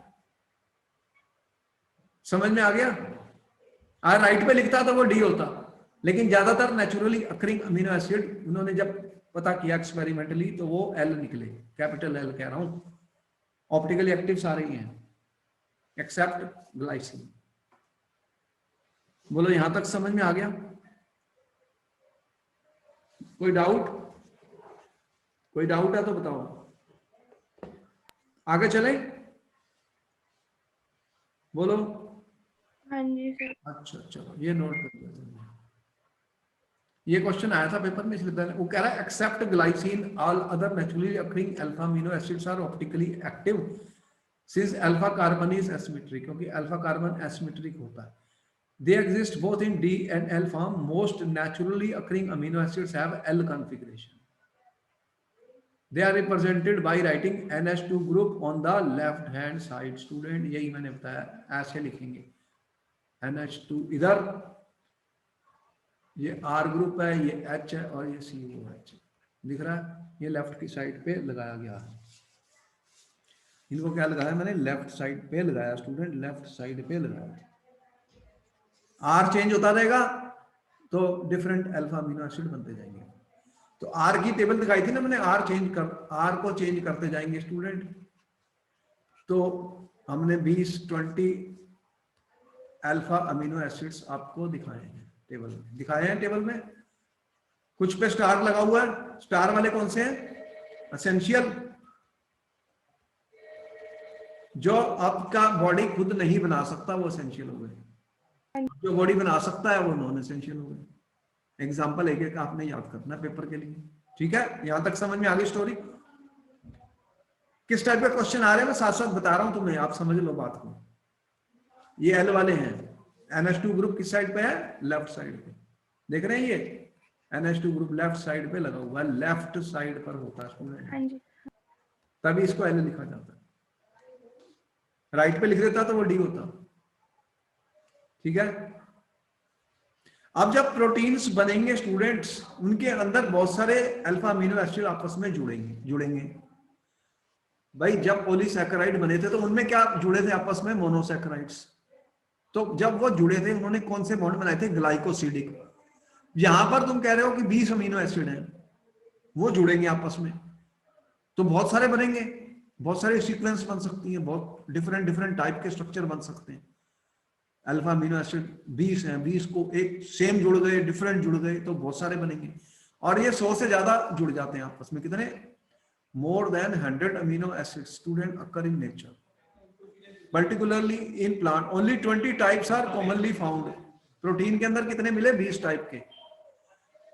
समझ में आ गया। अगर राइट पे लिखता तो वो डी होता, लेकिन ज्यादातर नेचुरली अक्रिंग अमीनो एसिड उन्होंने जब पता किया एक्सपेरिमेंटली तो वो एल निकले, कैपिटल एल कह रहा हूं। ऑप्टिकली एक्टिव सारे ही हैं एक्सेप्ट ग्लाइसिन। बोलो यहां तक समझ में आ गया, कोई डाउट, कोई डाउट है तो बताओ, आगे चले, बोलो। हाँ जी सर। अच्छा चलो ये नोट कर लिया, ये क्वेश्चन आया था पेपर में, इसलिए वो कह रहा है except glycine all other naturally occurring alpha amino acids are optically active since alpha carbon is asymmetric, क्योंकि अल्फा कार्बन एसिमेट्रिक होता है। They exist both in D and L form. Most naturally occurring amino acids have L configuration. They are represented by writing NH2 group on the left hand side. Student यही मैंने बताया, ऐसे लिखेंगे NH2 इधर, ये R ग्रुप है, ये H है और ये COH दिख रहा है, ये लेफ्ट की साइड पे लगाया गया है। इनको क्या लगाया मैंने, लेफ्ट साइड पे लगाया स्टूडेंट, लेफ्ट साइड पे लगाया। R चेंज होता रहेगा तो डिफरेंट अल्फा अमीनो एसिड बनते जाएंगे। तो R की टेबल दिखाई थी ना मैंने, R को चेंज करते जाएंगे स्टूडेंट। तो हमने 20-20 अल्फा अमीनो एसिड्स आपको दिखाए हैं टेबल में, दिखाए हैं टेबल में। कुछ पे स्टार लगा हुआ है, स्टार वाले कौन से हैं, एसेंशियल, जो आपका बॉडी खुद नहीं बना सकता वो एसेंशियल हो गए, जो बॉडी बना सकता है वो नॉन एसेंशियल हो गए। एग्जाम्पल एक एक आपने याद करना पेपर के लिए, ठीक है। यहां तक समझ में आ गई स्टोरी। किस टाइप के क्वेश्चन आ रहे हैं मैं साथ साथ बता रहा हूं तुम्हें, आप समझ लो बात को। ये एल वाले हैं, NH2 ग्रुप किस साइड पे है, लेफ्ट साइड पे, देख रहे हैं ये NH2 ग्रुप लेफ्ट साइड पे लगा हुआ है, लेफ्ट साइड पर होता है स्टूडेंट, तभी इसको एल लिखा जाता है। राइट पे लिख देता तो वो डी होता, ठीक है। अब जब प्रोटीन्स बनेंगे स्टूडेंट्स, उनके अंदर बहुत सारे अल्फा अमीनो एसिड आपस में जुड़ेंगे भाई। जब पॉलीसैकेराइड बने थे तो उनमें क्या जुड़े थे आपस में, मोनोसैकेराइड्स। तो जब वो जुड़े थे उन्होंने कौन से बॉन्ड बनाए थे, ग्लाइकोसिडिक। यहां पर तुम कह रहे हो कि 20 अमीनो एसिड हैं, वो जुड़ेंगे आपस में तो बहुत सारे बनेंगे, बहुत सारे सीक्वेंस बन सकती हैं, बहुत डिफरेंट डिफरेंट टाइप के स्ट्रक्चर बन सकते हैं। अल्फा अमीनो एसिड 20 हैं, 20 को एक सेम जुड़ गए, डिफरेंट जुड़ गए तो बहुत सारे बनेंगे। और ये 100 से ज्यादा जुड़ जाते हैं आपस में, कितने, more than 100 amino acid student occur in nature, particularly in plant only 20 types are commonly found. Protein के अंदर कितने मिले, 20 टाइप के।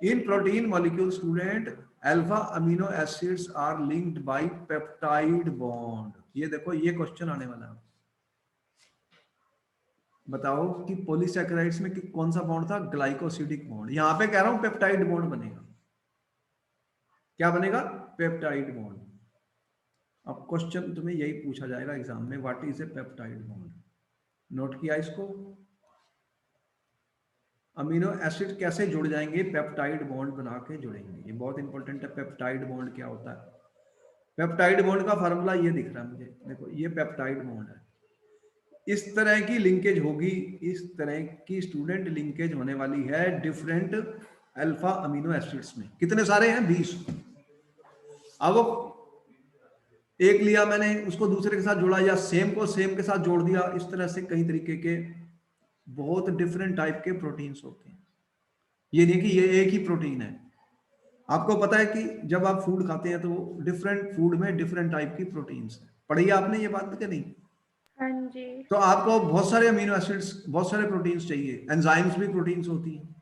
In protein molecule student alpha amino acids are linked by peptide bond. ये देखो ये क्वेश्चन आने वाला है, बताओ कि पॉलीसैकेराइड्स में कौन सा बॉन्ड था, ग्लाइकोसिडिक बॉन्ड। यहां पे कह रहा हूं पेप्टाइड बॉन्ड बनेगा, क्या बनेगा, पेप्टाइड बॉन्ड। अब क्वेश्चन तुम्हें यही पूछा जाएगा एग्जाम में, what is a peptide bond. Note किया इसको, अमीनो एसिड कैसे जुड़ जाएंगे, पेप्टाइड बॉन्ड बना के जुड़ेंगे, ये बहुत इंपॉर्टेंट है। पेप्टाइड बॉन्ड क्या होता है, पेप्टाइड बॉन्ड का फार्मूला ये दिख रहा है मुझे, देखो ये पेप्टाइड बॉन्ड है। इस तरह की लिंकेज होगी, इस तरह की स्टूडेंट लिंकेज होने वाली है डिफरेंट अल्फा अमीनो एसिड्स में। कितने सारे हैं, 20। अब एक लिया मैंने, उसको दूसरे के साथ जोड़ा, या सेम को सेम के साथ जोड़ दिया, इस तरह से कई तरीके के बहुत डिफरेंट टाइप के प्रोटीन्स होते हैं। ये नहीं कि ये एक ही प्रोटीन है। आपको पता है कि जब आप फूड खाते हैं तो डिफरेंट फूड में डिफरेंट टाइप की प्रोटीन्स है, पढ़ी आपने ये बात कि नहीं। हाँ जी। तो आपको बहुत सारे अमीनो एसिड्स, बहुत सारे प्रोटीन्स चाहिए, एंजाइम्स भी प्रोटीन्स होती हैं।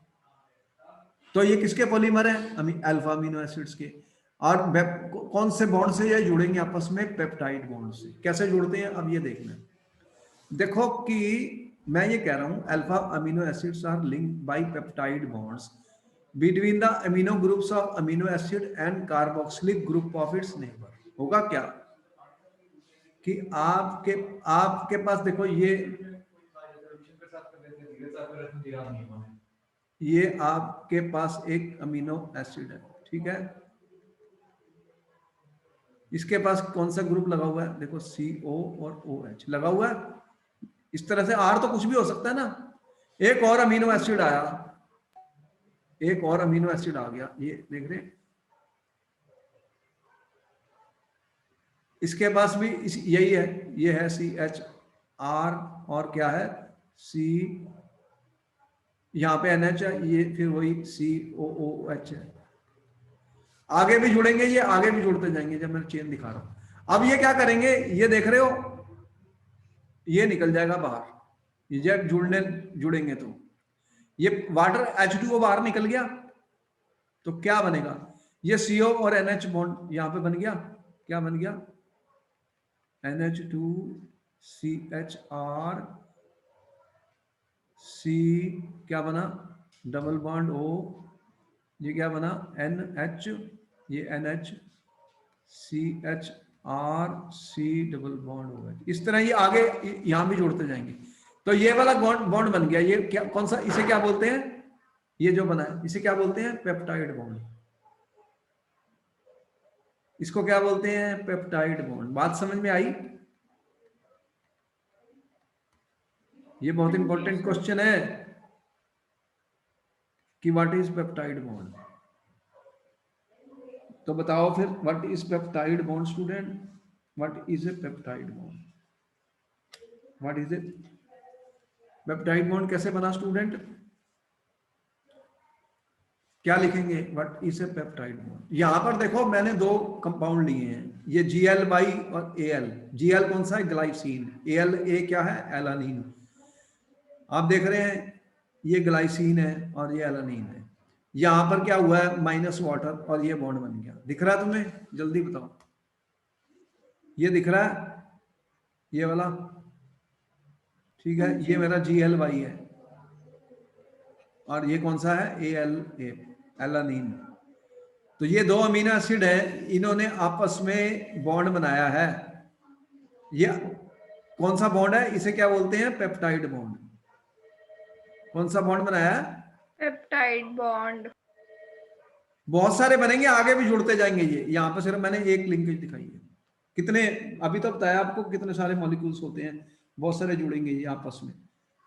तो ये किसके पॉलीमर है, अल्फा अमीनो एसिड्स के। और कौन से बॉन्ड से ये जुड़ेंगे आपस में, पेप्टाइड बॉन्ड से। कैसे जुड़ते हैं अब ये देखना, देखो कि मैं ये कह रहा हूं alpha amino acids are linked by peptide bonds between the amino groups of amino acid and carboxylic group of its neighbour. होगा क्या कि आपके पास देखो ये आपके पास एक अमीनो एसिड है, ठीक है। इसके पास कौन सा ग्रुप लगा हुआ है, देखो CO और OH लगा हुआ है। इस तरह से R तो कुछ भी हो सकता है ना। एक और अमीनो एसिड आया, एक और अमीनो एसिड आ गया, ये देख रहे हैं, इसके पास भी यही है, ये है CHR और क्या है C, यहाँ पे NH है, ये फिर वही COOH है। आगे भी जुड़ेंगे, ये आगे भी जुड़ते जाएंगे जब मैं चेन दिखा रहा हूं। अब ये क्या करेंगे, ये देख रहे हो, ये निकल जाएगा बाहर, ये जब जुड़ेंगे तो ये वाटर H2O बाहर निकल गया तो क्या बनेगा, ये CO और NH बॉन्ड यहां पे बन गया, क्या बन गया, NH2CHR C, क्या बना, डबल बॉन्ड O, ये क्या बना NH, ये NH CH4COH, इस तरह ये आगे यहां भी जोड़ते जाएंगे। तो ये वाला बॉन्ड बन गया, ये क्या, कौन सा, इसे क्या बोलते हैं, ये जो बना है इसे क्या बोलते हैं, पेप्टाइड बॉन्ड। इसको क्या बोलते हैं, पेप्टाइड बॉन्ड। बात समझ में आई? ये बहुत इंपॉर्टेंट क्वेश्चन है कि व्हाट इज पेप्टाइड बॉन्ड। तो बताओ फिर, what is peptide bond student, what is a peptide bond, what is a peptide bond, कैसे बना स्टूडेंट, क्या लिखेंगे, what is a peptide bond. यहां पर देखो मैंने दो कंपाउंड लिए हैं, ये Gl बाई और Al। Gl कौन सा है, ग्लाइसिन, Al ए क्या है, एलानीन। आप देख रहे हैं ये ग्लाइसिन है और ये एलानीन है। यहां पर क्या हुआ है, माइनस वाटर, और ये बॉन्ड बन गया। दिख रहा है तुम्हें, जल्दी बताओ, ये दिख रहा है ये वाला, ठीक है, ये मेरा Gl है और ये कौन सा है, Ala, एलानीन। तो ये दो अमीनो एसिड है, इन्होंने आपस में बॉन्ड बनाया है। ये कौन सा बॉन्ड है, इसे क्या बोलते हैं, पेप्टाइड बॉन्ड। कौन सा बॉन्ड बनाया है, पेप्टाइड बॉन्ड। बहुत सारे बनेंगे, आगे भी जुड़ते जाएंगे। ये यहाँ पर सिर्फ मैंने एक लिंकेज दिखाई है। कितने, अभी तो बताया आपको कितने सारे मॉलिक्यूल्स होते हैं, बहुत सारे जुड़ेंगे ये आपस में।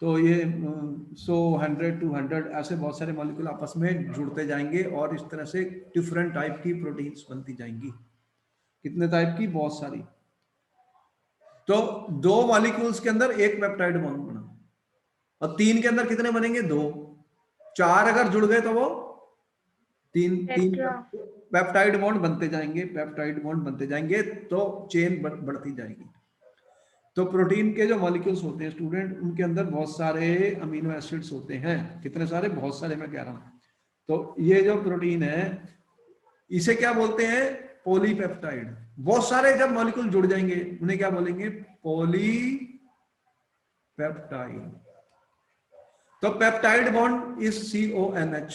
तो ये 100, 100, 200 ऐसे बहुत सारे मॉलिक्यूल आपस में जुड़ते जाएंगे और इस तरह से डिफरेंट टाइप की प्रोटीन्स बनती जाएंगी। कितने टाइप की, बहुत सारी। तो दो मॉलिक्यूल्स के अंदर एक पेप्टाइड बॉन्ड बना, और तीन के अंदर कितने बनेंगे, दो। चार अगर जुड़ गए तो वो तीन तीन पेप्टाइड बॉन्ड बनते जाएंगे, पेप्टाइड बॉन्ड बनते जाएंगे, तो चेन बढ़ती जाएगी। तो प्रोटीन के जो मॉलिक्यूल्स होते हैं स्टूडेंट, उनके अंदर बहुत सारे अमीनो एसिड्स होते हैं। कितने सारे, बहुत सारे मैं कह रहा हूं। तो ये जो प्रोटीन है इसे क्या बोलते हैं, पॉलीपेप्टाइड। बहुत सारे जब मॉलिक्यूल जुड़ जाएंगे उन्हें क्या बोलेंगे, पॉलीपेप्टाइड। तो peptide bond is CONH।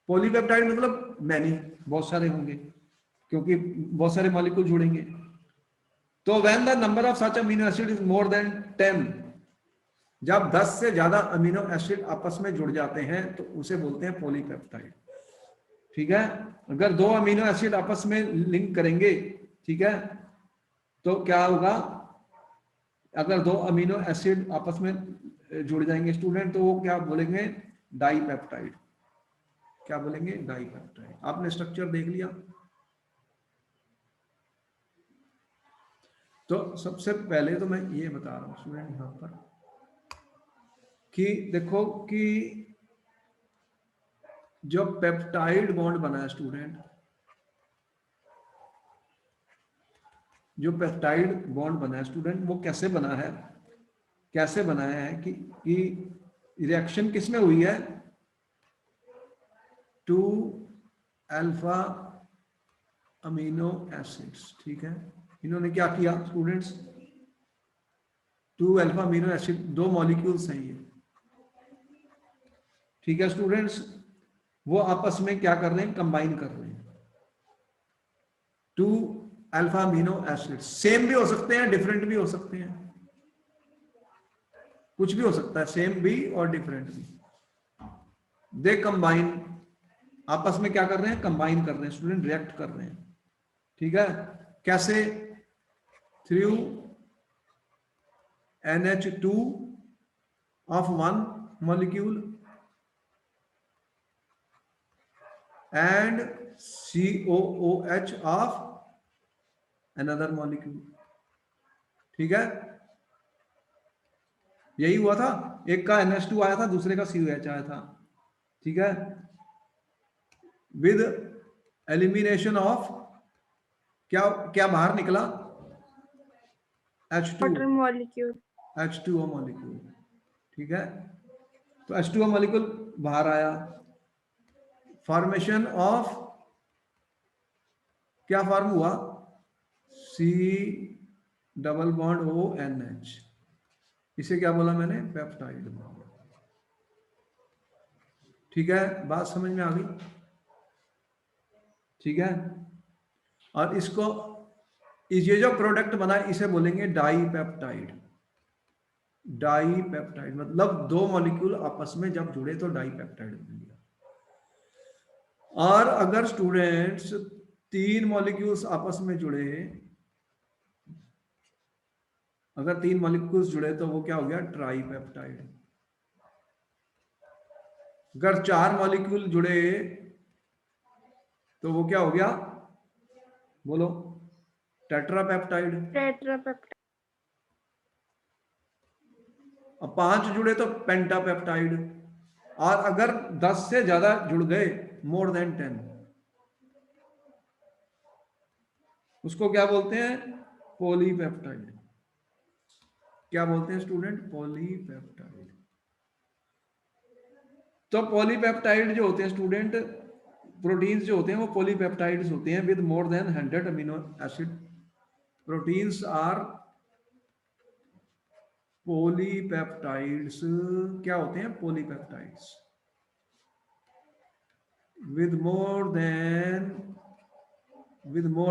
Polypeptide मतलब मैनी, बहुत सारे होंगे, क्योंकि बहुत सारे मॉलिक्यूल जुड़ेंगे। तो when the number of such amino acid is more than 10, जब 10 से ज्यादा अमीनो एसिड आपस में जुड़ जाते हैं तो उसे बोलते हैं पॉलीपेप्टाइड। ठीक है, अगर दो अमीनो एसिड आपस में लिंक करेंगे, ठीक है, तो क्या होगा, अगर दो अमीनो एसिड आपस में जुड़ जाएंगे स्टूडेंट, तो वो क्या बोलेंगे, डाइपेप्टाइड। क्या बोलेंगे, डाइपेप्टाइड। आपने स्ट्रक्चर देख लिया। तो सबसे पहले तो मैं ये बता रहा हूं स्टूडेंट यहां पर कि देखो कि जो पेप्टाइड बॉन्ड बना है स्टूडेंट, जो पेप्टाइड बॉन्ड बना है स्टूडेंट, वो कैसे बना है, कैसे बनाया है कि रिएक्शन किस में हुई है, 2 अल्फा अमीनो एसिड्स। ठीक है, इन्होंने क्या किया स्टूडेंट्स, 2 अल्फा अमीनो एसिड, दो मॉलिक्यूल्स हैं ये। ठीक है स्टूडेंट्स, वो आपस में क्या कर रहे हैं, कंबाइन कर रहे हैं। 2 अल्फा अमीनो एसिड सेम भी हो सकते हैं, डिफरेंट भी हो सकते हैं, कुछ भी हो सकता है, सेम भी और डिफरेंट भी। दे कंबाइन, आपस में क्या कर रहे हैं, कंबाइन कर रहे हैं स्टूडेंट, रिएक्ट कर रहे हैं। ठीक है, कैसे, through NH2 of one molecule and COOH of another molecule। ठीक है, यही हुआ था, एक का NH2 आया था, दूसरे का COH आया था। ठीक है, विद एलिमिनेशन ऑफ, क्या क्या बाहर निकला, H2O मॉलिक्यूल, H2O मॉलिक्यूल। ठीक है, तो H2O मॉलिक्यूल बाहर आया, फॉर्मेशन ऑफ, क्या फॉर्म हुआ, C डबल बॉन्ड ONH। इसे क्या बोला मैंने, पेप्टाइड बॉन्ड। ठीक है, बात समझ में आ गई। ठीक है, और इसको ये जो प्रोडक्ट बना इसे बोलेंगे डाईपेप्टाइड। डाईपेप्टाइड मतलब दो मॉलिक्यूल आपस में जब जुड़े तो डाईपेप्टाइड बन गया। और अगर स्टूडेंट्स तीन मॉलिक्यूल्स आपस में जुड़े, अगर तीन मॉलिक्यूल्स जुड़े तो वो क्या हो गया? ट्राईपेप्टाइड। अगर चार मॉलिक्यूल जुड़े तो वो क्या हो गया? बोलो। टेट्रापेप्टाइड। टेट्रापेप्टाइड। अब पांच जुड़े तो पेंटापेप्टाइड। और अगर 10 से ज्यादा जुड़ गए, मोर देन 10, उसको क्या बोलते हैं? पॉलीपेप्टाइड। क्या बोलते हैं स्टूडेंट? पॉलीपेप्टाइड। तो पॉलीपेप्टाइड जो होते हैं स्टूडेंट, प्रोटीन्स जो होते हैं वो पॉलीपेप्टाइड्स होते हैं with more than 100 amino acid. Proteins are polypeptides. क्या होते हैं? Polypeptides with more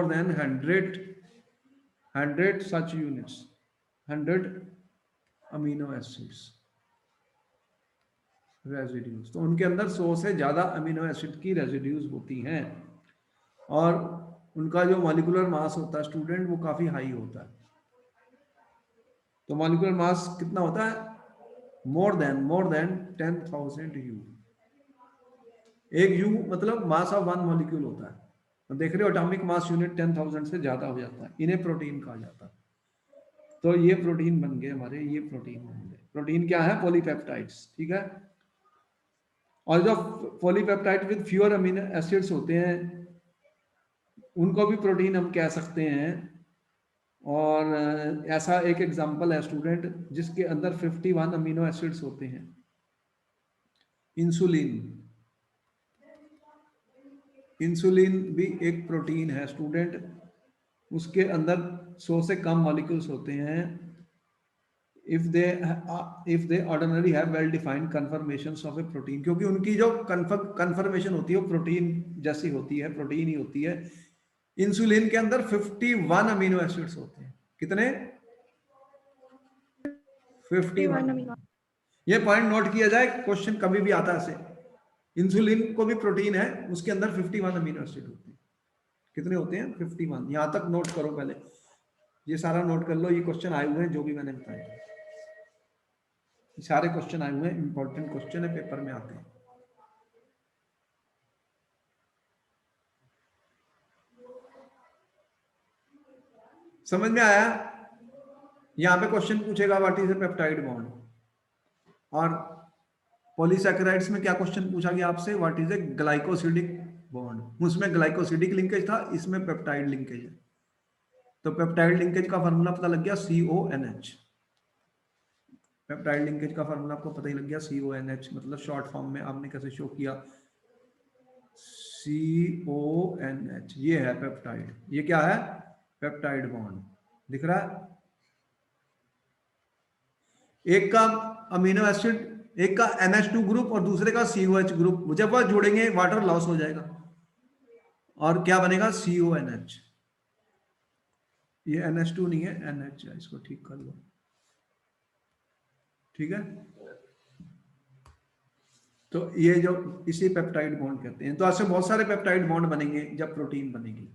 than 100 such units, 100 amino acids residues. तो उनके अंदर 100 से ज्यादा अमीनो एसिड की रेजिड्यूज होती हैं और उनका जो मॉलिक्यूलर मास होता है स्टूडेंट वो काफी हाई होता है। तो मॉलिक्यूलर मास कितना होता है? More than 10,000 you. एक यू मतलब मास ऑफ वन मॉलिक्यूल होता है। तो देख रहे हो एटॉमिक मास यूनिट 10,000 से ज्यादा हो जाता है, इन्हें प्रोटीन कहा जाता है। तो ये प्रोटीन बन गए हमारे, ये प्रोटीन बन गए। प्रोटीन क्या है? पॉलीपेप्टाइड्स, ठीक है। और जो polypeptide with fewer amino acids होते हैं उनको भी प्रोटीन हम कह सकते हैं। और ऐसा एक एग्जांपल है स्टूडेंट जिसके अंदर 51 अमीनो एसिड्स होते हैं। इंसुलिन। इंसुलिन भी एक प्रोटीन है स्टूडेंट, उसके अंदर 100 से कम मॉलिक्यूल्स होते हैं। if they ordinarily have well defined conformations of a protein, क्योंकि उनकी जो कन्फर्मेशन होती है वो प्रोटीन जैसी होती है, प्रोटीन ही होती है। इंसुलिन के अंदर 51 अमीनो एसिड्स होते हैं। कितने? 51। ये पॉइंट नोट किया जाए, क्वेश्चन कभी भी आता है ऐसे। इंसुलिन को भी प्रोटीन है, उसके अंदर 51 अमीनो एसिड होते हैं। कितने होते हैं? 51। यहां तक नोट करो पहले, ये सारा नोट कर लो। ये क्वेश्चन आए हुए हैं जो भी मैंने बताया, सारे क्वेश्चन आए हुए हैं, इंपॉर्टेंट क्वेश्चन है, पेपर में आते हैं। समझ में आया? यहां पे क्वेश्चन पूछेगा what is a peptide bond. और पॉलीसैकेराइड्स में क्या क्वेश्चन पूछा गया आपसे? What is a glycosidic bond. उसमें ग्लाइकोसिडिक लिंकेज था, इसमें पेप्टाइड लिंकेज है। तो पेप्टाइड लिंकेज का फॉर्मूला पता लग गया, CONH। पेप्टाइड लिंकेज का फॉर्मूला आपको पता ही लग गया, CONH। मतलब शॉर्ट फॉर्म में आपने कैसे शो किया? CONH। ये है पेप्टाइड। ये क्या है? Peptide bond. दिख रहा है? एक का अमीनो एसिड, एक का NH2 ग्रुप और दूसरे का COH ग्रुप, जब वह जोड़ेंगे वाटर लॉस हो जाएगा और क्या बनेगा? CONH। ये NH2 नहीं है, NH है, इसको ठीक कर लो, ठीक है। तो ये जो इसी पेप्टाइड बॉन्ड कहते हैं। तो ऐसे बहुत सारे पेप्टाइड बॉन्ड बनेंगे जब प्रोटीन बनेगी।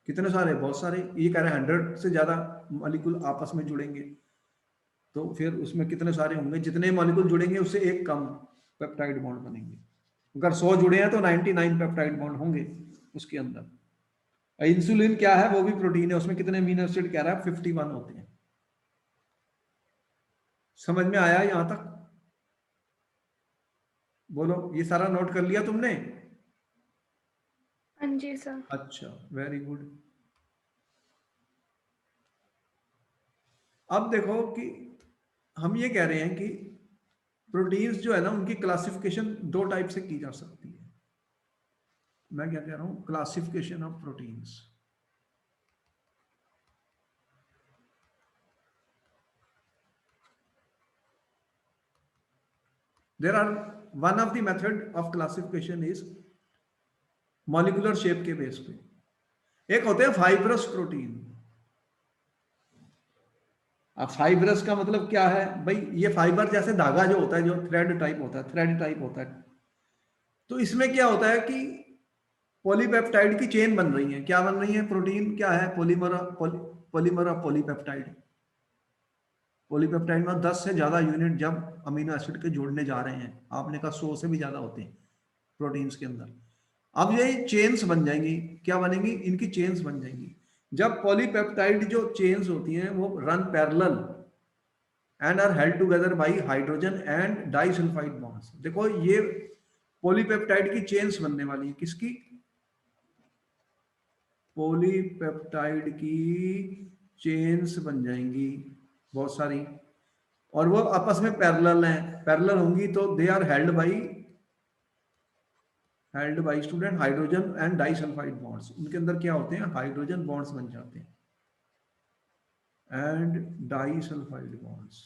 कितने सारे? बहुत सारे। ये कह रहे हैं 100 से ज्यादा मॉलिक्यूल आपस में जुड़ेंगे, तो फिर उसमें कितने सारे होंगे? जितने मॉलिक्यूल जुड़ेंगे उससे एक कम पेप्टाइड बॉन्ड बनेंगे। अगर 100 जुड़े हैं तो 99 पेप्टाइड बॉन्ड होंगे उसके अंदर। इंसुलिन क्या है? वो भी प्रोटीन है, उसमें कितने अमीनो एसिड कह रहा है? 51 होते हैं। समझ में आया यहां तक? बोलो, ये सारा नोट कर लिया तुमने? हाँ जी सर। अच्छा, वेरी गुड। अब देखो कि हम ये कह रहे हैं कि प्रोटीन्स जो है ना उनकी क्लासिफिकेशन दो टाइप से की जा सकती है। मैं क्या कह रहा हूं? Classification of proteins. There are one of the method of classification is molecular shape के बेस पे। एक होते हैं फाइब्रस प्रोटीन। अब फाइब्रस का मतलब क्या है भाई, ये फाइबर जैसे धागा जो होता है, जो थ्रेड टाइप होता है, थ्रेड टाइप होता है, तो इसमें क्या होता है कि पॉलीपेप्टाइड की चेन बन रही है। क्या बन रही है? प्रोटीन क्या है? Polymer of polypeptide. पॉलीपेप्टाइड में 10 से ज्यादा यूनिट जब अमीनो एसिड के जोड़ने जा रहे हैं, आपने कहा 100 से भी ज्यादा होते हैं प्रोटीन्स के अंदर। अब ये चेन्स बन जाएंगी। क्या बनेंगी? इनकी चेन्स बन जाएंगी। जब पॉलीपेप्टाइड जो चेन्स होती हैं वो run parallel and are held together by hydrogen and disulphide bonds. देखो ये पॉलीपेप्टाइड की चेन्स बनने वाली है। किसकी? पॉलीपेप्टाइड की चेन्स बन जाएंगी बहुत सारी, और वो आपस में पैरेलल हैं। पैरेलल होंगी तो they are held by student hydrogen and disulphide bonds. उनके अंदर क्या होते हैं? हाइड्रोजन बॉन्ड्स बन जाते हैं एंड डाइसल्फाइड बॉन्ड्स।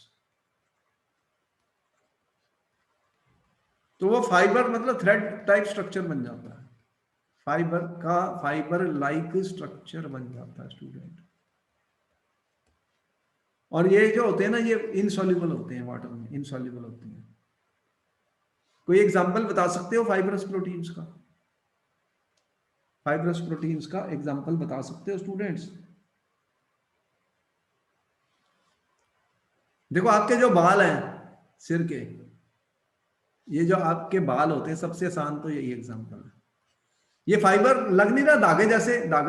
तो वो फाइबर मतलब थ्रेड टाइप स्ट्रक्चर बन जाता है। फाइबर का फाइबर लाइक स्ट्रक्चर बन जाता है स्टूडेंट। और ये जो होते हैं ना, ये इनसॉल्युबल होते हैं वाटर में, इनसॉल्युबल होते हैं। कोई एग्जांपल बता सकते हो फाइब्रस प्रोटीन्स का? फाइब्रस प्रोटीन्स का एग्जांपल बता सकते हो स्टूडेंट्स? देखो आपके जो बाल हैं सिर के, ये जो आपके बाल होते हैं, सबसे आसान तो यही एग्जांपल है। ये फाइबर लग नहीं रहा? धागे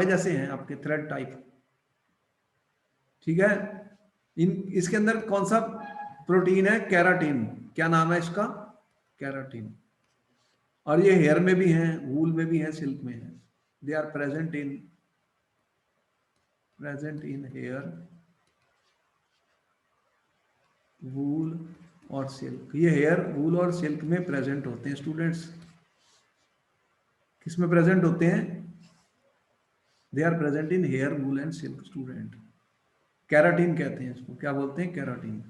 जैसे हैं आपके, थ्रेड टाइप। ठीक है। इसके अंदर कौन सा प्रोटीन है? केराटिन। क्या नाम है इसका? केराटिन। और ये हेयर में भी हैं, वूल में भी हैं, सिल्क में हैं। They are present in hair, wool और सिल्क। ये हेयर, वूल और सिल्क में प्रेजेंट होते हैं स्टूडेंट्स। किस में प्रेजेंट होते हैं? They are present in hair, wool and silk student. Keratin कहते हैं इसको। क्या बोलते हैं? कैराटीन।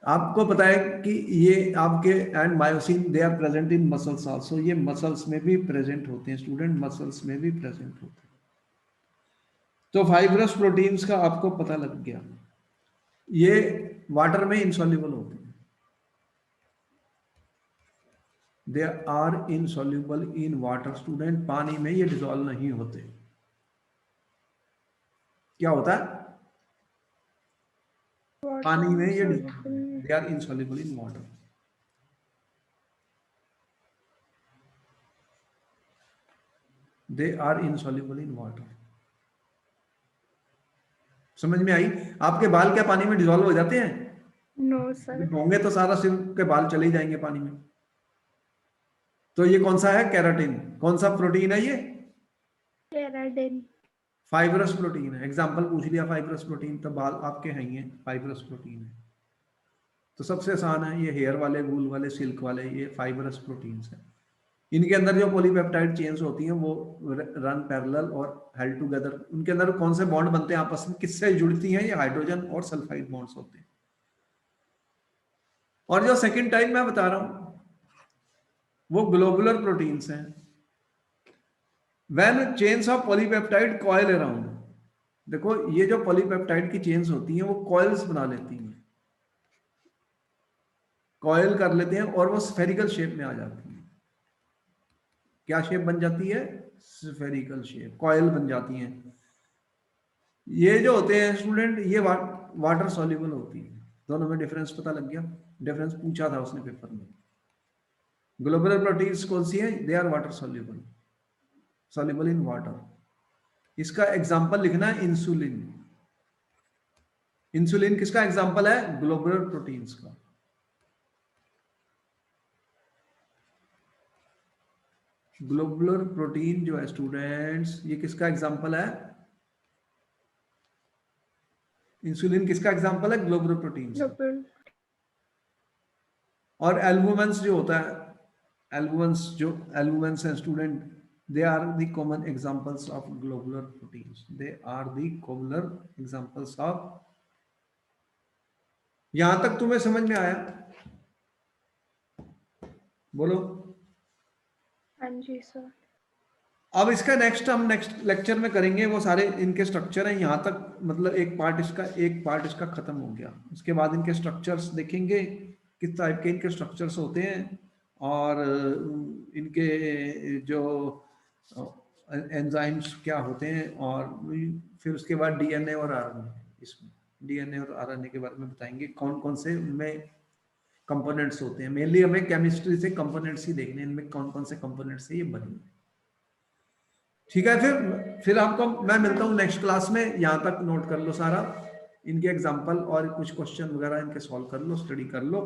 आपको पता है कि ये आपके and myosin they are present in muscles also. ये मसल्स में भी प्रेजेंट होते हैं स्टूडेंट, मसल्स में भी प्रेजेंट होते हैं। तो फाइब्रस प्रोटीन्स का आपको पता लग गया। ये वाटर में इनसॉल्युबल होते हैं। They are insoluble in water student. पानी में ये डिसॉल्व नहीं होते। क्या होता है? पानी में ये dissolve, they are insoluble in water. They are insoluble in water. समझ में आई? आपके बाल क्या पानी में डिसॉल्व हो जाते हैं? No sir. होंगे तो सारा सिर के बाल चले ही जाएंगे पानी में। तो ये कौन सा है? केराटिन। कौन सा प्रोटीन है ये? केराटिन। फाइब्रस प्रोटीन है। एग्जांपल पूछ लिया फाइब्रस प्रोटीन, तो बाल आपके हैं ये फाइब्रस प्रोटीन है। तो सबसे आसान है ये हेयर वाले, वूल वाले, सिल्क वाले, ये फाइब्रस प्रोटीन्स है। इनके अंदर जो पॉलीपेप्टाइड चेन्स होती हैं वो रन पैरेलल और हेल्ड टुगेदर। उनके अंदर कौन से बॉन्ड बनते हैं आपस में? किससे जुड़ती हैं? ये हाइड्रोजन और सल्फाइड बॉन्ड्स होते हैं। और जो सेकंड टाइप मैं बता रहा हूं वो ग्लोबुलर प्रोटीन्स हैं। When chains of polypeptide coil around. देखो ये जो पॉलीपेप्टाइड की चेन्स होती हैं वो कॉइल्स बना लेती हैं, कॉइल कर लेते हैं और वो स्फेरिकल शेप में आ जाती है। क्या शेप बन जाती है? स्फेरिकल शेप, कॉइल बन जाती हैं। ये जो होते हैं स्टूडेंट, ये वाटर सॉल्युबल होती है। दोनों में डिफरेंस पता लग गया? डिफरेंस पूछा था उसने पेपर में। ग्लोबुलर प्रोटीन्स कौन सी है? They are water soluble, soluble in water. इसका एग्जांपल लिखना है इंसुलिन। इंसुलिन किसका एग्जांपल है? ग्लोबुलर प्रोटीन्स का। ग्लोबुलर प्रोटीन जो है स्टूडेंट्स, ये किसका एग्जांपल है? इंसुलिन किसका एग्जांपल है? ग्लोबुलर प्रोटीन्स का। और एल्बुमेंस जो होता है, एल्बुमेंस है student, they are the common examples of globular proteins. They are the commoner examples of. यहां तक तुम्हें समझ में आया? बोलो। हाँ जी सर। अब इसका हम नेक्स्ट लेक्चर में करेंगे, वो सारे इनके स्ट्रक्चर हैं यहाँ तक, मतलब एक पार्ट इसका खत्म हो गया। उसके बाद इनके स्ट्रक्चर्स देखेंगे, किस टाइप के इनके स्ट्रक्चर्स होते हैं, और इनके जो एंजाइम्स क्या होते हैं, और फिर उसके बाद डीएनए और आरएनए, इसमें डीएनए और आरएनए के बारे में बताएंगे, कौन कौन से उनमें कंपोनेंट्स होते हैं। मेनली हमें केमिस्ट्री से कंपोनेंट्स ही देखने हैं, इनमें कौन कौन से कंपोनेंट्स से ये बने। ठीक है, फिर आपको मैं मिलता हूँ नेक्स्ट क्लास में। यहाँ तक नोट कर लो सारा, इनके एग्जांपल और कुछ क्वेश्चन वगैरह इनके सॉल्व कर लो, स्टडी कर लो।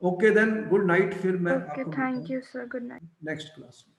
Okay then, good night. फिर मैं आपको thank you sir, good night. Next class में।